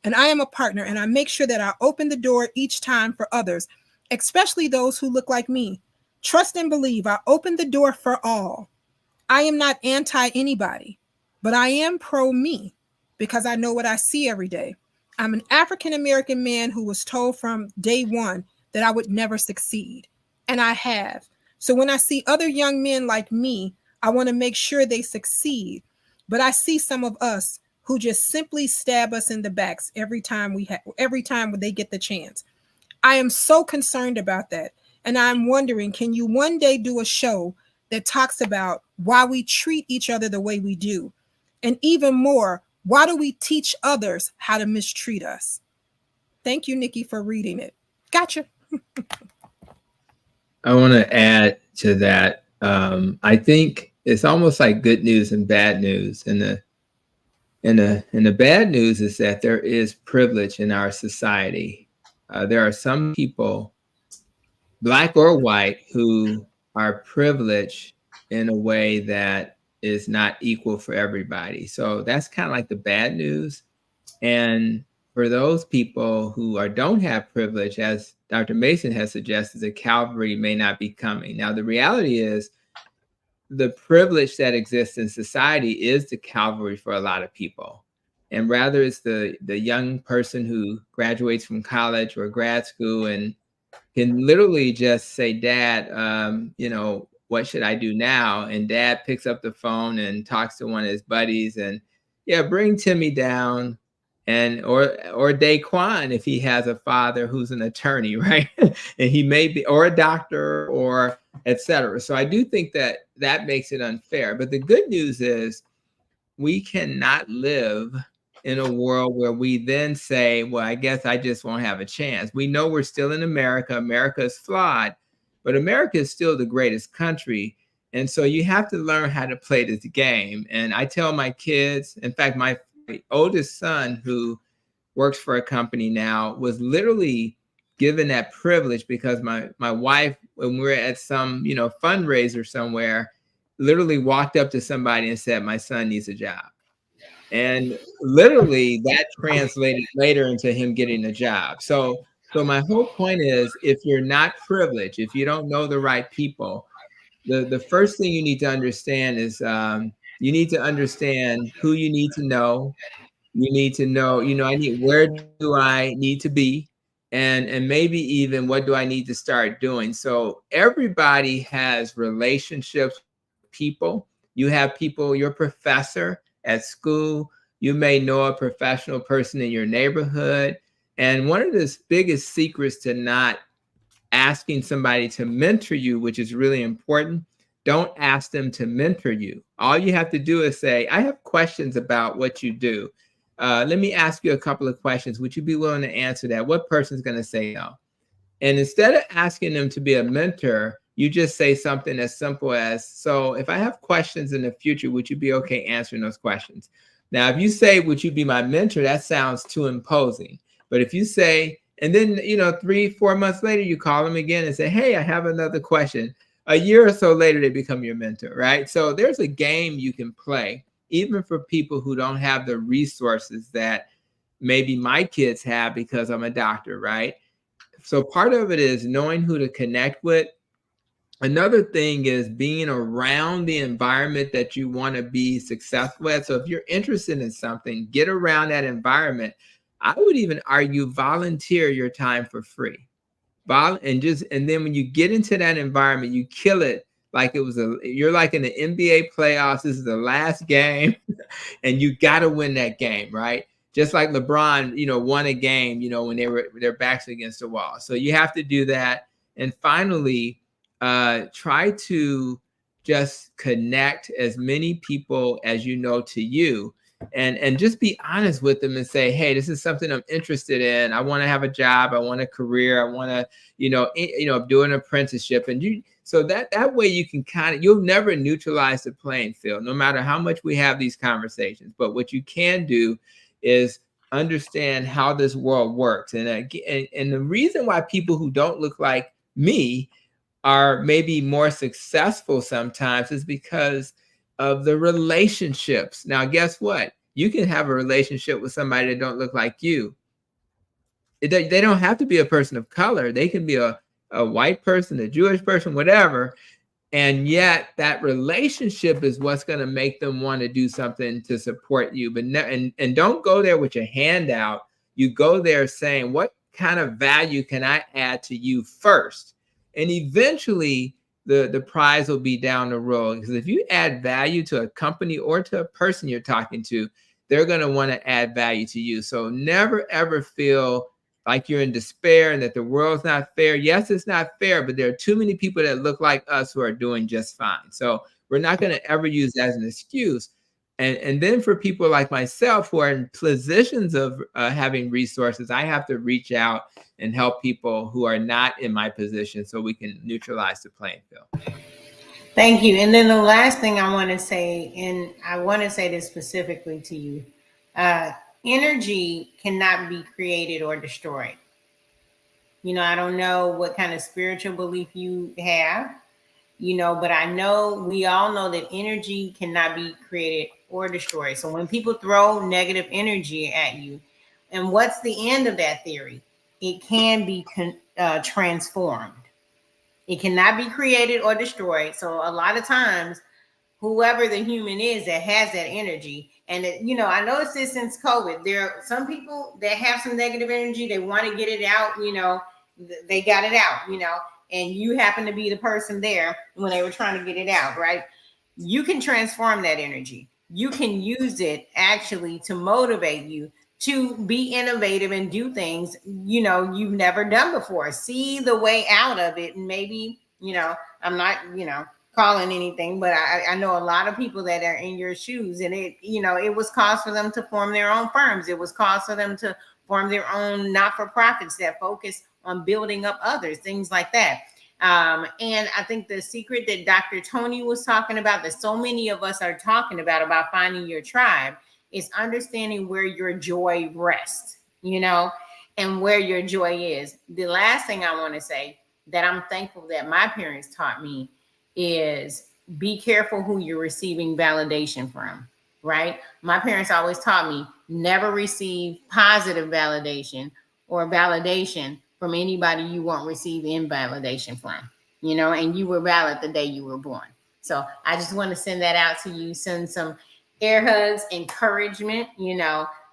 And I am a partner and I make sure that I open the door each time for others, especially those who look like me. Trust and believe, I open the door for all. I am not anti anybody, but I am pro me because I know what I see every day. I'm an African American man who was told from day one that I would never succeed. And I have. So when I see other young men like me, I want to make sure they succeed. But I see some of us who just simply stab us in the backs every time they get the chance. I am so concerned about that. And I'm wondering, can you one day do a show that talks about why we treat each other the way we do? And even more, why do we teach others how to mistreat us? Thank you, Nikki, for reading it. Gotcha. I want to add to that. I think it's almost like good news and bad news. And the bad news is that there is privilege in our society. There are some people, black or white, who are privileged in a way that is not equal for everybody. So that's kind of like the bad news. And for those people who don't have privilege, as Dr. Mason has suggested, the Calvary may not be coming. Now, the reality is the privilege that exists in society is the Calvary for a lot of people. And rather it's the young person who graduates from college or grad school and can literally just say, Dad, what should I do now? And Dad picks up the phone and talks to one of his buddies and, yeah, bring Timmy down. And or Daquan, if he has a father who's an attorney, right? And he may be, or a doctor, or etc. So I do think that makes it unfair. But the good news is we cannot live in a world where we then say, well, I guess I just won't have a chance. We know we're still in America. America is flawed, but America is still the greatest country. And so you have to learn how to play this game. And I tell my kids, in fact, my oldest son, who works for a company now, was literally given that privilege because my wife, when we were at some, fundraiser somewhere, literally walked up to somebody and said, my son needs a job. And literally that translated later into him getting a job. So my whole point is, if you're not privileged, if you don't know the right people, the first thing you need to understand is you need to understand who you need to know. You need to know, where do I need to be? And maybe even what do I need to start doing? So everybody has relationships with people. You have people, your professor at school, you may know a professional person in your neighborhood. And one of the biggest secrets to not asking somebody to mentor you, which is really important, don't ask them to mentor you. All you have to do is say, I have questions about what you do. Let me ask you a couple of questions. Would you be willing to answer that? What person's going to say no? And instead of asking them to be a mentor, you just say something as simple as, so if I have questions in the future, would you be okay answering those questions? Now, if you say, would you be my mentor, that sounds too imposing. But if you say, and then, 3-4 months later, you call them again and say, hey, I have another question. A year or so later, they become your mentor, right? So there's a game you can play, even for people who don't have the resources that maybe my kids have because I'm a doctor, right? So part of it is knowing who to connect with. Another thing is being around the environment that you want to be successful at. So if you're interested in something, get around that environment. I would even argue volunteer your time for free. And then when you get into that environment, you kill it like you're like in the NBA playoffs. This is the last game and you got to win that game, right? Just like LeBron, won a game, when their backs against the wall. So you have to do that. And finally, try to just connect as many people as you know to you, and just be honest with them and say, hey, this is something I'm interested in. I want to have a job. I want a career. I want to, do an apprenticeship. And so that way you can you'll never neutralize the playing field, no matter how much we have these conversations. But what you can do is understand how this world works. And the reason why people who don't look like me are maybe more successful sometimes is because of the relationships. Now, guess what? You can have a relationship with somebody that don't look like you. They don't have to be a person of color. They can be a white person, a Jewish person, whatever. And yet that relationship is what's going to make them want to do something to support you. But and don't go there with your hand out. You go there saying, what kind of value can I add to you first? And eventually the prize will be down the road. Because if you add value to a company or to a person you're talking to, they're going to want to add value to you. So never, ever feel like you're in despair and that the world's not fair. Yes, it's not fair, but there are too many people that look like us who are doing just fine. So we're not going to ever use that as an excuse. And then for people like myself who are in positions of having resources, I have to reach out and help people who are not in my position so we can neutralize the playing field. Thank you. And then the last thing I want to say, and I want to say this specifically to you, energy cannot be created or destroyed. I don't know what kind of spiritual belief you have. but I know we all know that energy cannot be created or destroyed. So when people throw negative energy at you, and what's the end of that theory? It can be transformed. It cannot be created or destroyed. So a lot of times, whoever the human is that has that energy, and I noticed this since COVID. There are some people that have some negative energy. They want to get it out. They got it out. And you happen to be the person there when they were trying to get it out, right? You can transform that energy. You can use it actually to motivate you to be innovative and do things you've never done before. See the way out of it. And maybe I'm not calling anything, but I know a lot of people that are in your shoes, and it was cause for them to form their own firms. It was cause for them to form their own not-for-profits that focus on building up others, things like that. And I think the secret that Dr. Tony was talking about, that so many of us are talking about finding your tribe, is understanding where your joy rests, and where your joy is. The last thing I want to say that I'm thankful that my parents taught me is be careful who you're receiving validation from, right? My parents always taught me never receive positive validation or validation from anybody you won't receive invalidation from, and you were valid the day you were born. So I just want to send that out to you, send some air hugs, encouragement,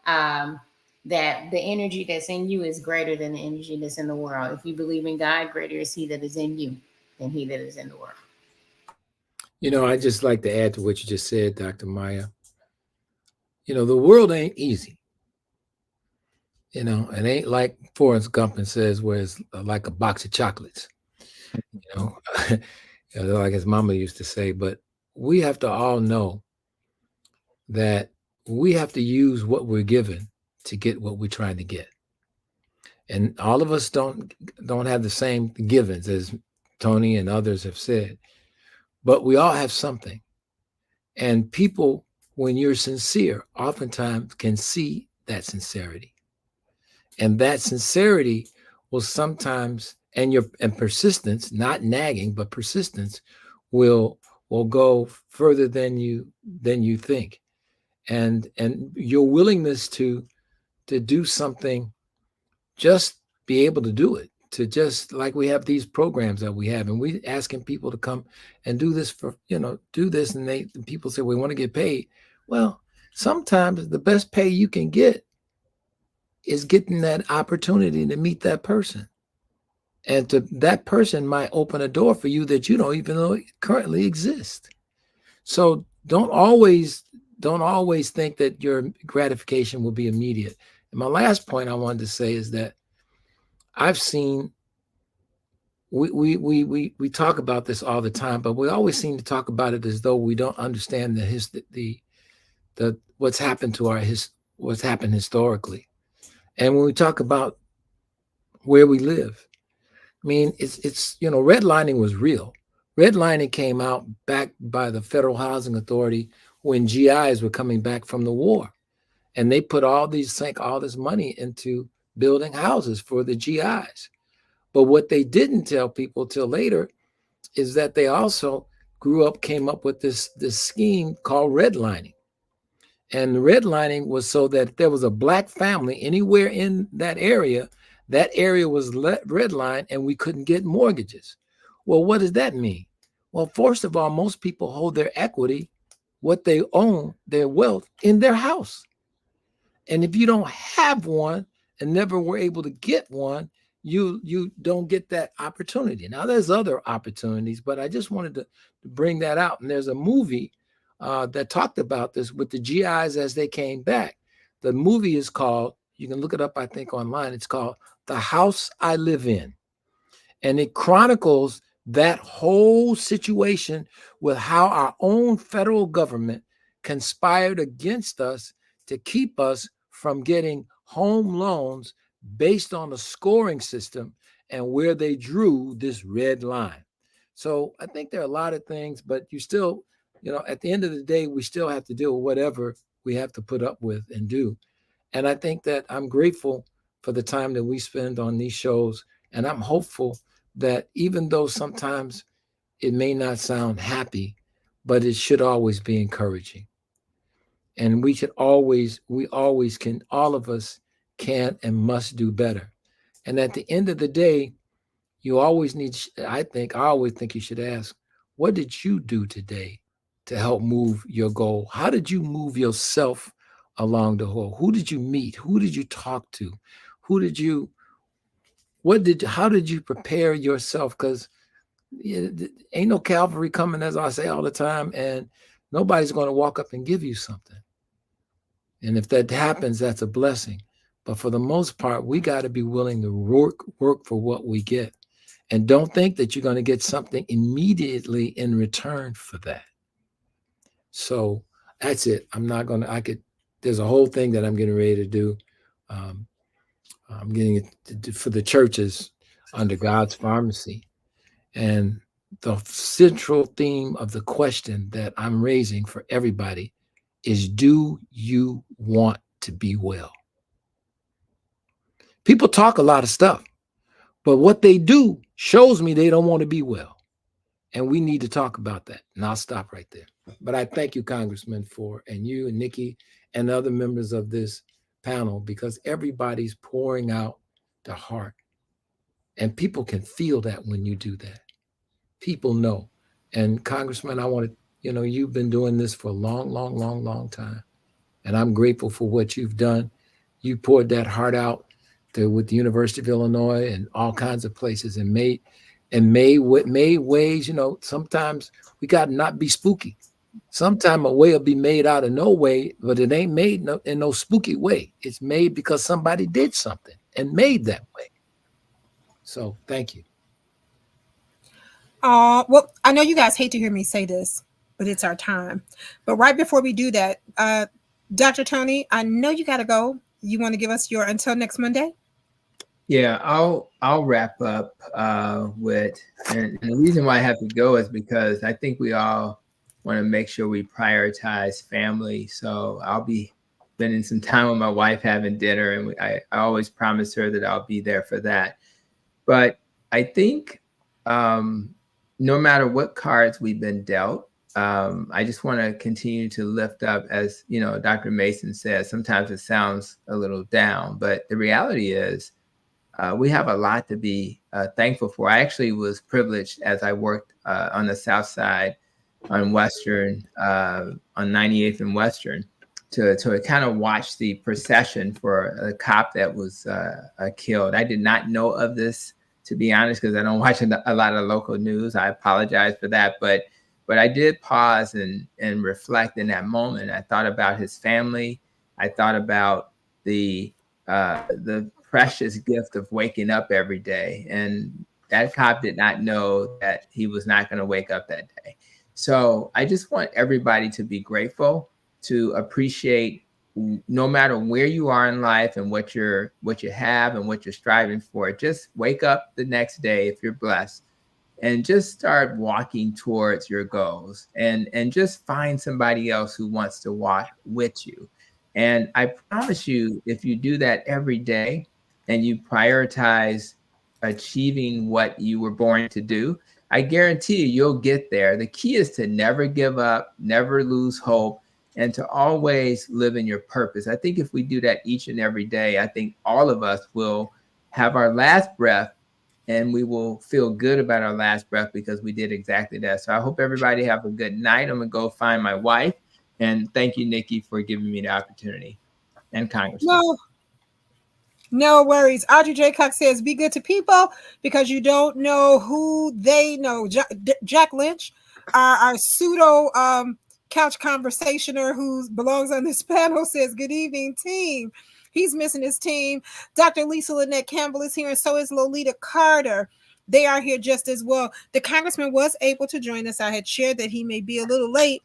that the energy that's in you is greater than the energy that's in the world. If you believe in God, greater is he that is in you than he that is in the world. I'd just like to add to what you just said, Dr. Maya. The world ain't easy. It ain't like Forrest Gump and says, where it's like a box of chocolates, like his mama used to say. But we have to all know that we have to use what we're given to get what we're trying to get. And all of us don't have the same givens, as Tony and others have said, but we all have something. And people, when you're sincere, oftentimes can see that sincerity. And that sincerity will sometimes, and persistence, not nagging, but persistence will go further than you think. And your willingness to do something, just be able to do it, to just, like we have these programs that we have, and we asking people to come and do this do this, and people say, we want to get paid. Well, sometimes the best pay you can get is getting that opportunity to meet that person. And that person might open a door for you that you don't even know currently exists. So don't always think that your gratification will be immediate. And my last point I wanted to say is that I've seen, we talk about this all the time, but we always seem to talk about it as though we don't understand the what's happened to what's happened historically. And when we talk about where we live, I mean, it's redlining was real. Redlining came out back by the Federal Housing Authority when GIs were coming back from the war, and they put all this money into building houses for the GIs. But what they didn't tell people till later is that they also came up with this scheme called redlining. And redlining was so that if there was a Black family anywhere in that area was redlined and we couldn't get mortgages. Well, what does that mean? Well, first of all, most people hold their equity, what they own, their wealth, in their house. And if you don't have one and never were able to get one, you don't get that opportunity. Now, there's other opportunities, but I just wanted to bring that out. And there's a movie that talked about this with the GIs as they came back. The movie is called, you can look it up, I think, online. It's called The House I Live In. And it chronicles that whole situation with how our own federal government conspired against us to keep us from getting home loans based on a scoring system and where they drew this red line. So I think there are a lot of things, but you still, at the end of the day, we still have to deal with whatever we have to put up with and do. And I think that I'm grateful for the time that we spend on these shows. And I'm hopeful that even though sometimes it may not sound happy, but it should always be encouraging. And we always can, all of us can and must do better. And at the end of the day, you always need, I always think you should ask, what did you do today to help move your goal? How did you move yourself along the whole? Who did you meet? Who did you talk to? Who did you, how did you prepare yourself? Because ain't no cavalry coming, as I say all the time, and nobody's going to walk up and give you something. And if that happens, that's a blessing. But for the most part, we got to be willing to work for what we get. And don't think that you're going to get something immediately in return for that. So that's it. There's a whole thing that I'm getting ready to do. I'm getting it for the churches under God's pharmacy. And the central theme of the question that I'm raising for everybody is, do you want to be well? People talk a lot of stuff, but what they do shows me they don't want to be well. And we need to talk about that. And I'll stop right there. But I thank you, Congressman, and you and Nikki and other members of this panel, because everybody's pouring out the heart. And people can feel that when you do that. People know. And Congressman, I want to, you've been doing this for a long time. And I'm grateful for what you've done. You poured that heart out with the University of Illinois and all kinds of places, and made ways, sometimes we got to not be spooky. Sometimes a way will be made out of no way, but it ain't made in no spooky way. It's made because somebody did something and made that way. So thank you. Well, I know you guys hate to hear me say this, but it's our time. But right before we do that, Dr. Tony, I know you got to go. You want to give us your until next Monday? Yeah, I'll wrap up with, and the reason why I have to go is because I think we all want to make sure we prioritize family. So I'll be spending some time with my wife having dinner, and I always promise her that I'll be there for that. But I think no matter what cards we've been dealt, I just want to continue to lift up, as Dr. Mason says, sometimes it sounds a little down, but the reality is we have a lot to be thankful for. I actually was privileged as I worked on the South Side on Western, on 98th and Western, to kind of watch the procession for a cop that was killed. I did not know of this, to be honest, because I don't watch a lot of local news. I apologize for that, but I did pause and reflect in that moment. I thought about his family. I thought about the precious gift of waking up every day, and that cop did not know that he was not going to wake up that day. So I just want everybody to be grateful, to appreciate no matter where you are in life and what you have and what you're striving for. Just wake up the next day if you're blessed, and just start walking towards your goals, and just find somebody else who wants to walk with you. And I promise you, if you do that every day and you prioritize achieving what you were born to do, I guarantee you'll get there. The key is to never give up, never lose hope, and to always live in your purpose. I think if we do that each and every day, I think all of us will have our last breath, and we will feel good about our last breath because we did exactly that. So I hope everybody have a good night. I'm going to go find my wife. And thank you, Nikki, for giving me the opportunity. And Congressman. No worries. Audrey J. Cox says, be good to people because you don't know who they know. Jack Lynch, our pseudo couch conversationer who belongs on this panel, says, good evening, team. He's missing his team. Dr. Lisa Lynette Campbell is here, and so is Lolita Carter. They are here just as well. The congressman was able to join us. I had shared that he may be a little late,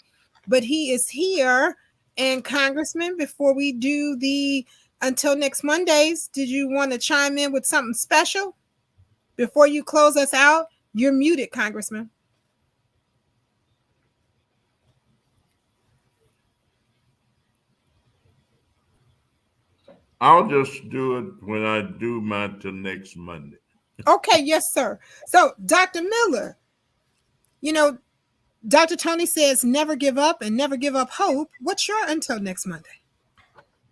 but he is here. And Congressman, before we do the until next Mondays, did you want to chime in with something special before you close us out? You're muted, Congressman. I'll just do it when I do mine till next Monday. Okay, yes, sir. So, Dr. Miller, You know, Dr. Tony says never give up and never give up hope. What's your until next Monday?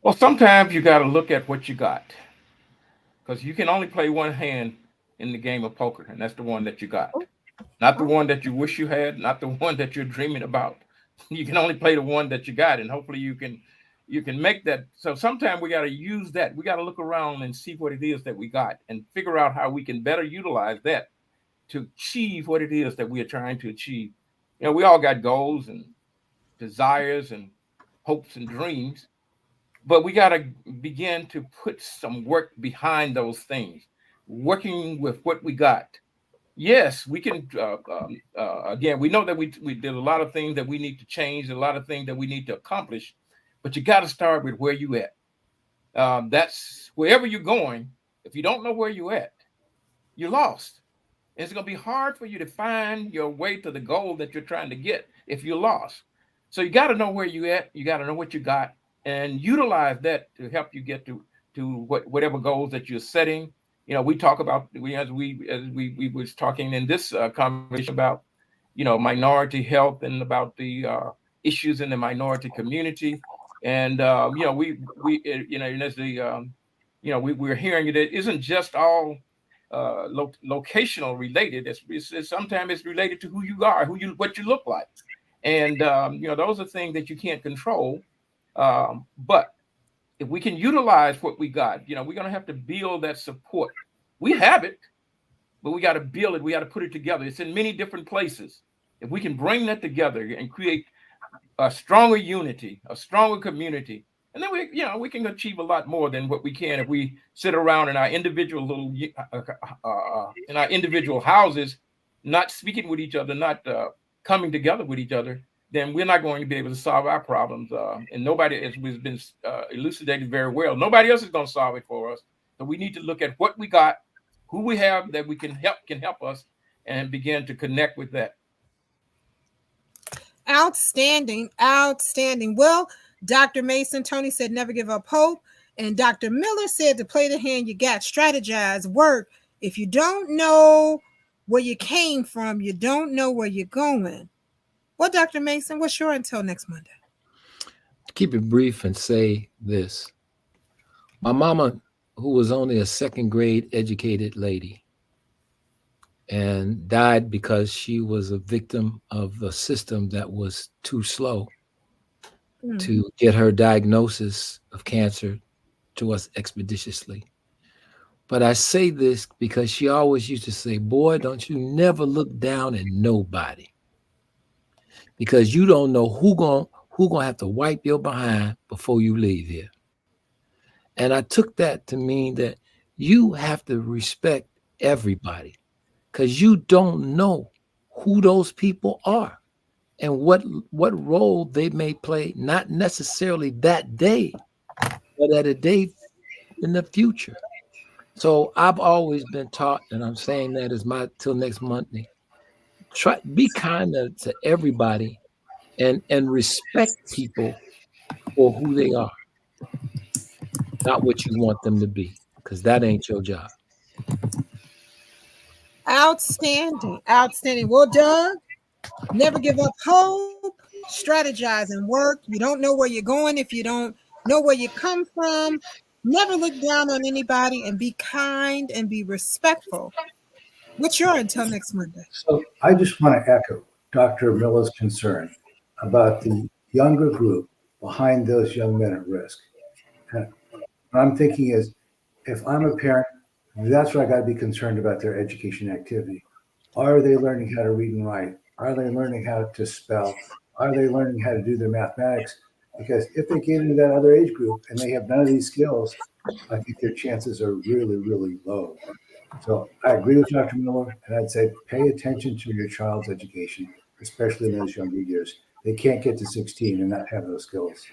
Well, sometimes you got to look at what you got, because you can only play one hand in the game of poker, and that's the one that you got. Not the one that you wish you had, not the one that you're dreaming about. You can only play the one that you got, and hopefully you can make that. So sometimes we got to use that. We got to look around and see what it is that we got and figure out how we can better utilize that to achieve what it is that we are trying to achieve. You know, we all got goals and desires and hopes and dreams, but we got to begin to put some work behind those things, working with what we got. Yes, we can. Again, we know that we did a lot of things that we need to change, a lot of things that we need to accomplish, but you got to start with where you at. That's wherever you're going. If you don't know where you at, you're lost. And it's going to be hard for you to find your way to the goal that you're trying to get if you're lost. So you got to know where you at. You got to know what you got, and utilize that to help you get to whatever goals that you're setting. You know, we talk about as we was talking in this conversation about, you know, minority health and about the issues in the minority community, and you know, you know, and as the you know, we're hearing it isn't just all locational related. It's sometimes it's related to who you are, what you look like, and you know, those are things that you can't control, but if we can utilize what we got, you know, we're going to have to build that support. We have it, but we got to build it. We got to put it together. It's in many different places. If we can bring that together and create a stronger unity, a stronger community, and then we can achieve a lot more than what we can if we sit around in our individual in our individual houses, not speaking with each other, not coming together with each other. Then we're not going to be able to solve our problems. And nobody, as has been elucidated very well, nobody else is going to solve it for us. So we need to look at what we got, who we have that we can help us, and begin to connect with that. Outstanding, outstanding. Well, Dr. Mason, Tony said never give up hope. And Dr. Miller said to play the hand you got, strategize, work. If you don't know where you came from, you don't know where you're going. Well, Dr. Mason, what's your until next Monday? Keep it brief and say this. My mama, who was only a second grade educated lady and died because she was a victim of a system that was too slow to get her diagnosis of cancer to us expeditiously. But I say this because she always used to say, boy, don't you never look down at nobody, because you don't know who gonna have to wipe your behind before you leave here. And I took that to mean that you have to respect everybody, because you don't know who those people are and what role they may play, not necessarily that day, but at a day in the future. So I've always been taught, and I'm saying that as my till next Monday, be kind to everybody and respect people for who they are, not what you want them to be, because that ain't your job. Outstanding, outstanding. Well, Doug, never give up hope, strategize and work. You don't know where you're going if you don't know where you come from. Never look down on anybody, and be kind and be respectful. What's your until next Monday? So I just want to echo Dr. Miller's concern about the younger group behind those young men at risk. And what I'm thinking is, if I'm a parent, that's what I got to be concerned about, their education activity. Are they learning how to read and write? Are they learning how to spell? Are they learning how to do their mathematics? Because if they get into that other age group and they have none of these skills, I think their chances are really, really low. So I agree with Dr. Miller, and I'd say pay attention to your child's education, especially in those younger years. They can't get to 16 and not have those skills.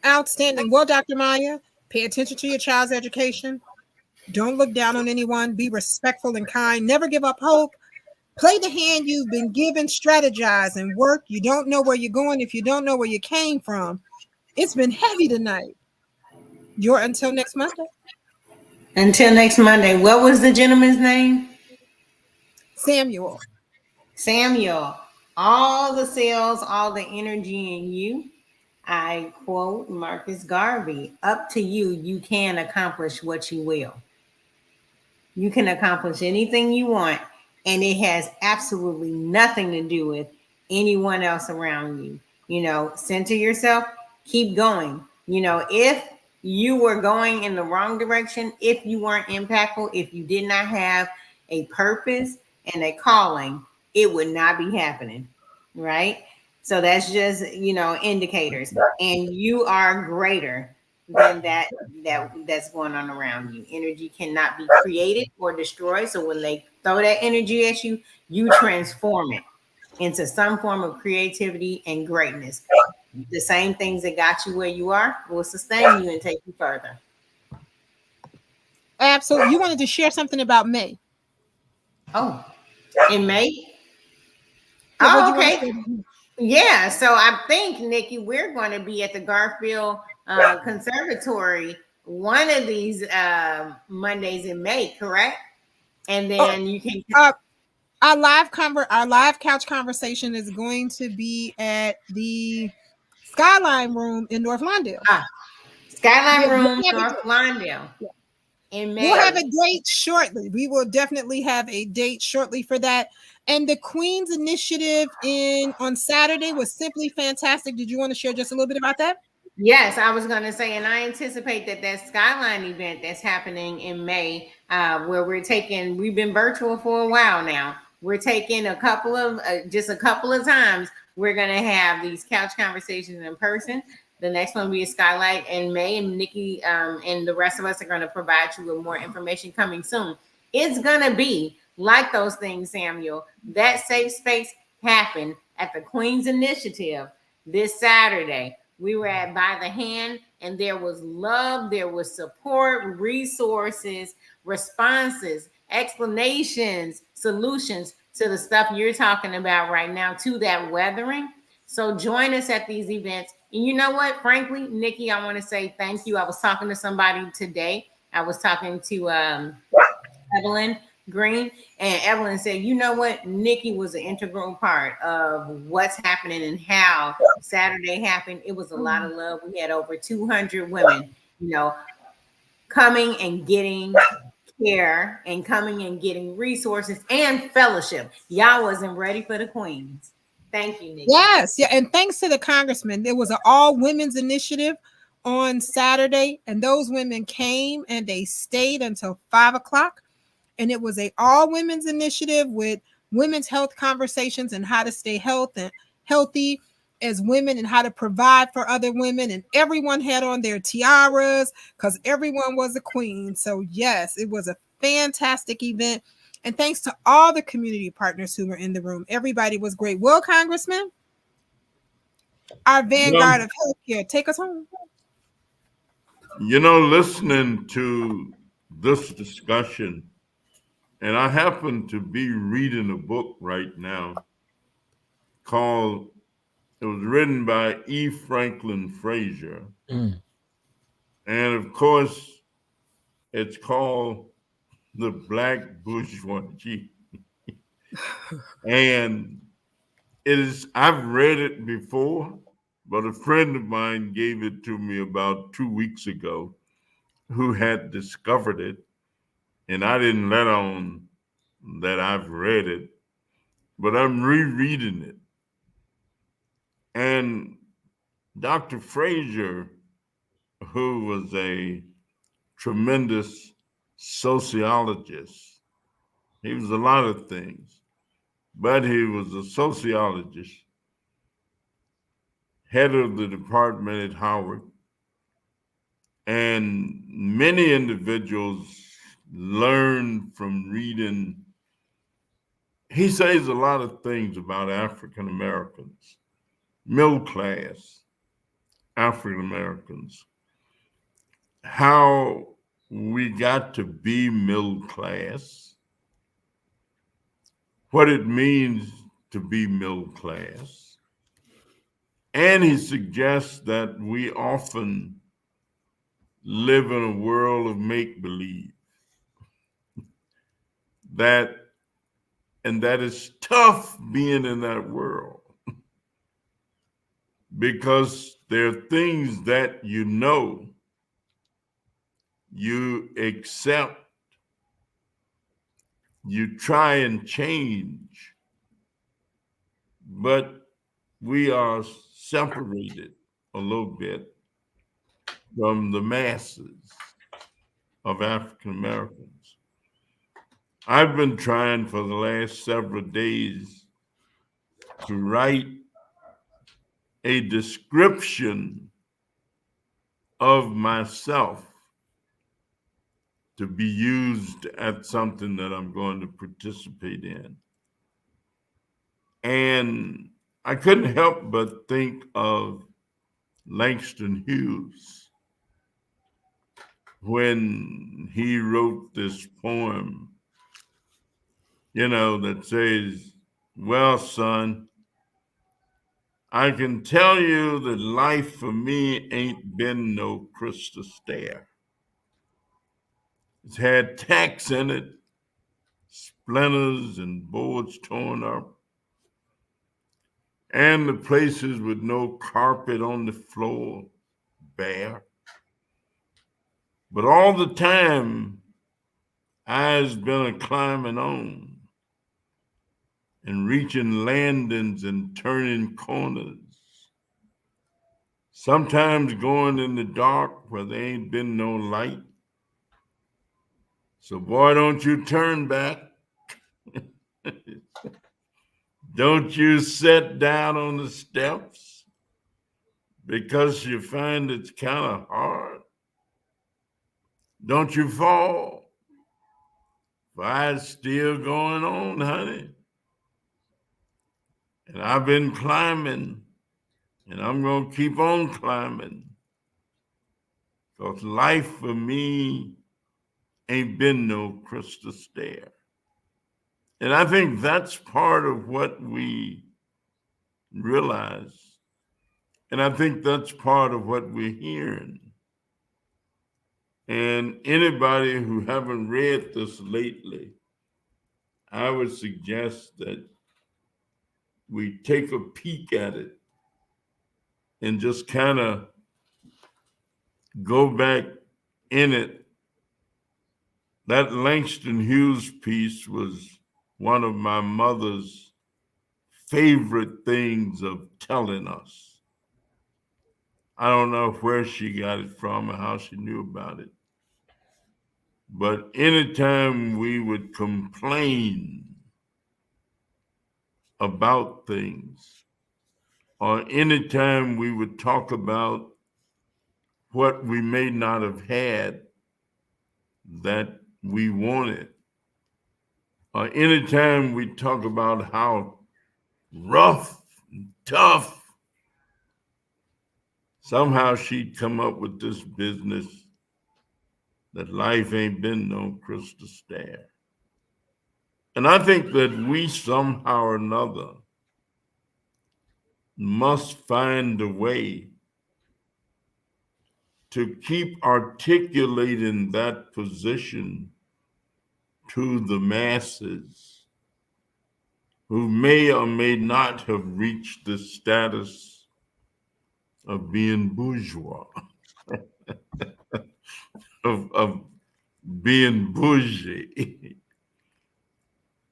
Outstanding. Well, Dr. Maya, pay attention to your child's education. Don't look down on anyone. Be respectful and kind. Never give up hope. Play the hand you've been given. Strategize and work. You don't know where you're going if you don't know where you came from. It's been heavy tonight. Your until next Monday. Until next Monday. What was the gentleman's name? Samuel. Samuel, all the cells, all the energy in you. I quote Marcus Garvey, up to you, you can accomplish what you will. You can accomplish anything you want, and it has absolutely nothing to do with anyone else around you. You know, center yourself, keep going. You know, if you were going in the wrong direction, if you weren't impactful, if you did not have a purpose and a calling, it would not be happening, right? So that's just, you know, indicators. And you are greater than that's going on around you. Energy cannot be created or destroyed. So when they throw that energy at you, you transform it into some form of creativity and greatness. The same things that got you where you are will sustain you and take you further. Absolutely. You wanted to share something about May. Oh, in May? Yeah, what do Oh, you want to okay. say about May? Yeah, so I think, Nikki, we're going to be at the Garfield Conservatory one of these Mondays in May, correct? And Oh, then you can. our live couch conversation is going to be at the Skyline Room in North Lawndale. Yeah, Skyline we'll Room, have North a, Lawndale yeah, in we'll have May. a date shortly. We will definitely have a date shortly for that. And the Queens Initiative in on Saturday was simply fantastic. Did you want to share just a little bit about that? Yes, I was going to say, and I anticipate that Skyline event that's happening in May, where we've been virtual for a while now. We're taking just a couple of times. We're going to have these couch conversations in person. The next one will be a Skylight in May, and Nikki and the rest of us are going to provide you with more information coming soon. It's going to be like those things, Samuel. That safe space happened at the Queens Initiative this Saturday. We were at By the Hand, and there was love, there was support, resources, responses, explanations, solutions to the stuff you're talking about right now, to that weathering. So join us at these events. And you know what? Frankly, Nikki, I want to say thank you. I was talking to somebody today. I was talking to Evelyn Green, and Evelyn said, you know what? Nikki was an integral part of what's happening and how Saturday happened. It was a lot of love. We had over 200 women, you know, coming and getting care and coming and getting resources and fellowship. Y'all wasn't ready for the queens. Thank you, Nikki. Yes, yeah, and thanks to the congressman, there was an all women's initiative on Saturday, and those women came and they stayed until 5 o'clock. And it was a all women's initiative with women's health conversations and how to stay healthy as women and how to provide for other women. And everyone had on their tiaras because everyone was a queen. So yes, it was a fantastic event. And thanks to all the community partners who were in the room. Everybody was great. Well, Congressman, our vanguard of healthcare, take us home. Listening to this discussion, and I happen to be reading a book right now it was written by E. Franklin Frazier. Mm. And of course, it's called The Black Bourgeoisie. And I've read it before, but a friend of mine gave it to me about 2 weeks ago who had discovered it. And I didn't let on that I've read it, but I'm rereading it. And Dr. Frazier, who was a tremendous sociologist, he was a lot of things, but he was a sociologist, head of the department at Howard. And many individuals learn from reading. He says a lot of things about African Americans, middle class African Americans, how we got to be middle class, what it means to be middle class. And he suggests that we often live in a world of make believe, that And that is tough being in that world because there are things that you accept, you try and change, but we are separated a little bit from the masses of African Americans. I've been trying for the last several days to write a description of myself to be used at something that I'm going to participate in. And I couldn't help but think of Langston Hughes when he wrote this poem, that says, well, son, I can tell you that life for me ain't been no crystal stair. It's had tacks in it, splinters and boards torn up, and the places with no carpet on the floor bare. But all the time, I's been a climbing on and reaching landings and turning corners. Sometimes going in the dark where there ain't been no light. So boy, don't you turn back. Don't you sit down on the steps because you find it's kind of hard. Don't you fall. Fire's still going on, honey. And I've been climbing, and I'm going to keep on climbing. Because life for me ain't been no crystal stair. And I think that's part of what we realize. And I think that's part of what we're hearing. And anybody who haven't read this lately, I would suggest that we take a peek at it and just kind of go back in it. That Langston Hughes piece was one of my mother's favorite things of telling us. I don't know where she got it from or how she knew about it. But anytime we would complain about things, or anytime we would talk about what we may not have had that we wanted, or anytime we talk about how rough and tough, somehow she'd come up with this business that life ain't been no crystal stair. And I think that we somehow or another must find a way to keep articulating that position to the masses who may or may not have reached the status of being bourgeois, of being bougie.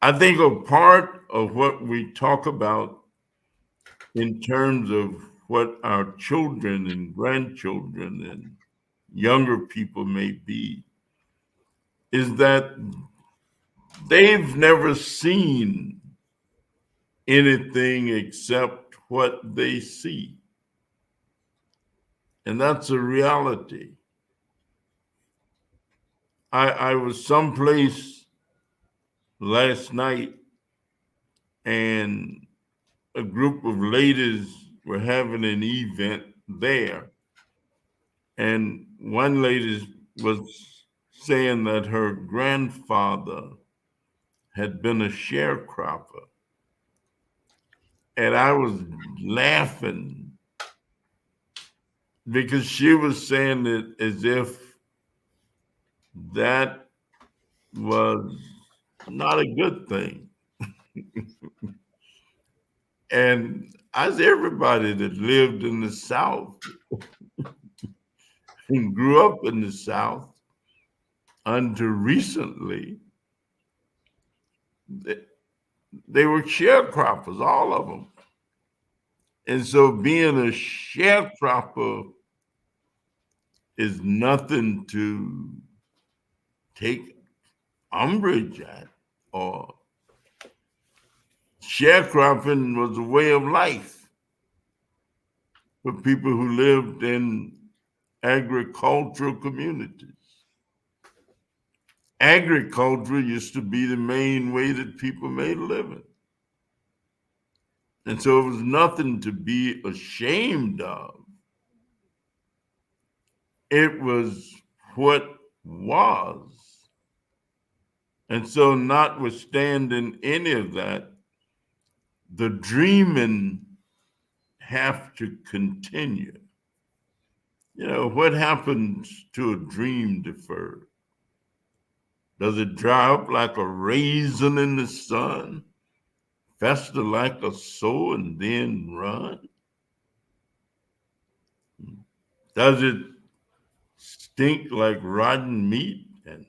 I think a part of what we talk about in terms of what our children and grandchildren and younger people may be is that they've never seen anything except what they see. And that's a reality. I was someplace last night and a group of ladies were having an event there. And one lady was saying that her grandfather had been a sharecropper. And I was laughing because she was saying it as if that was not a good thing. And as everybody that lived in the South and grew up in the South until recently, they were sharecroppers, all of them. And so being a sharecropper is nothing to take umbrage at, or sharecropping was a way of life for people who lived in agricultural communities. Agriculture used to be the main way that people made a living. And so it was nothing to be ashamed of. It was what was. And so, notwithstanding any of that, the dreaming have to continue. You know, what happens to a dream deferred? Does it dry up like a raisin in the sun, fester like a sore, and then run? Does it stink like rotten meat and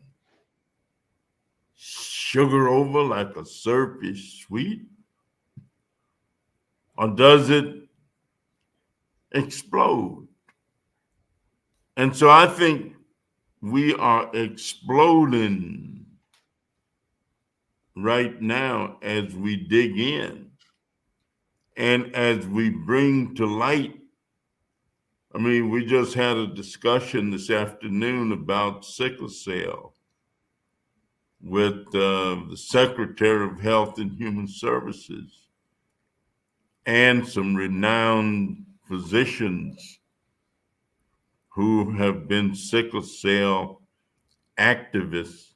sugar over like a syrup is sweet? Or does it explode? And so I think we are exploding right now as we dig in and as we bring to light. I mean, we just had a discussion this afternoon about sickle cell with the Secretary of Health and Human Services and some renowned physicians who have been sickle cell activists.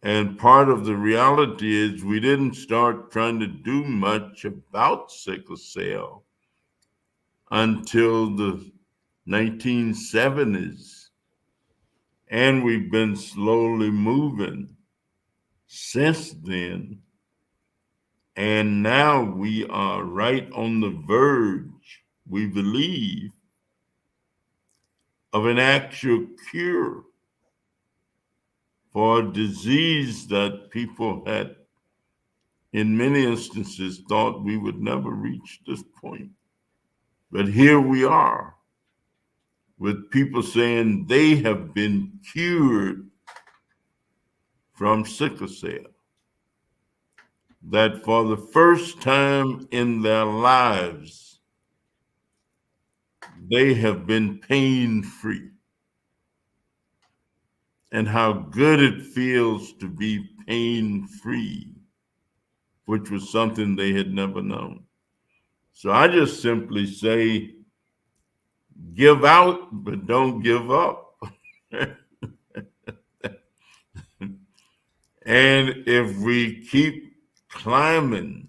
And part of the reality is we didn't start trying to do much about sickle cell until the 1970s. And we've been slowly moving since then. And now we are right on the verge, we believe, of an actual cure for a disease that people had, in many instances, thought we would never reach this point. But here we are, with people saying they have been cured from sickle cell, that for the first time in their lives, they have been pain-free, and how good it feels to be pain-free, which was something they had never known. So I just simply say, give out, but don't give up. And if we keep climbing,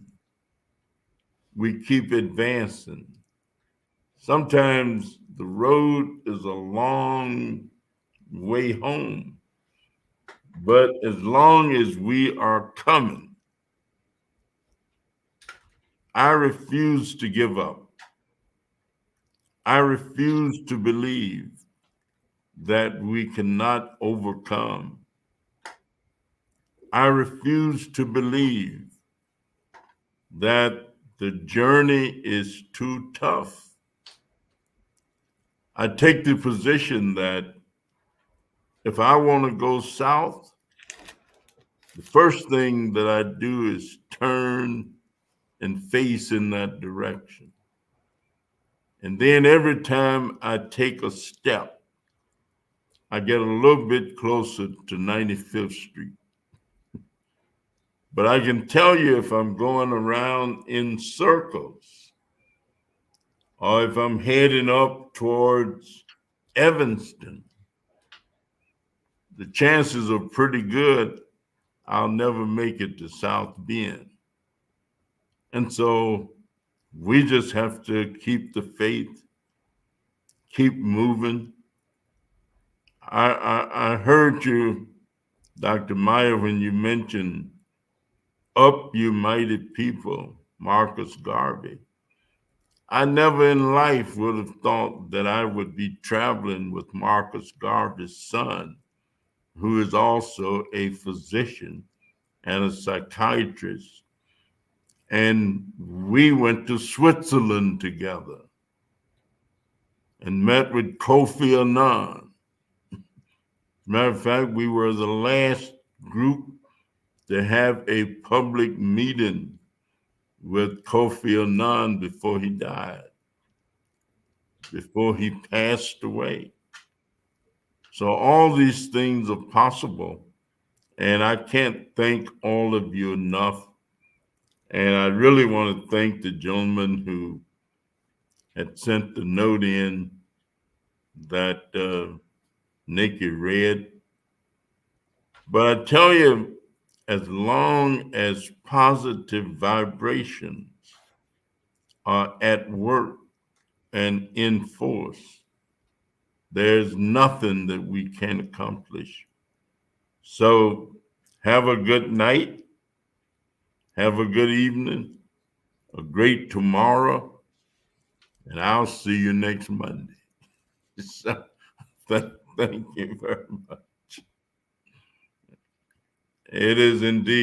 we keep advancing. Sometimes the road is a long way home, but as long as we are coming, I refuse to give up. I refuse to believe that we cannot overcome. I refuse to believe that the journey is too tough. I take the position that if I want to go south, the first thing that I do is turn and face in that direction. And then every time I take a step, I get a little bit closer to 95th Street. But I can tell you, if I'm going around in circles, or if I'm heading up towards Evanston, the chances are pretty good I'll never make it to South Bend. And so we just have to keep the faith, keep moving. I heard you, Dr. Meyer, when you mentioned Up, you mighty people, Marcus Garvey. I never in life would have thought that I would be traveling with Marcus Garvey's son, who is also a physician and a psychiatrist. And we went to Switzerland together and met with Kofi Annan. Matter of fact, we were the last group to have a public meeting with Kofi Annan before he died, before he passed away. So all these things are possible. And I can't thank all of you enough. And I really want to thank the gentleman who had sent the note in that Nikki read. But I tell you, as long as positive vibrations are at work and in force, there's nothing that we can't accomplish. So have a good night, have a good evening, a great tomorrow, and I'll see you next Monday. So thank you very much. It is indeed.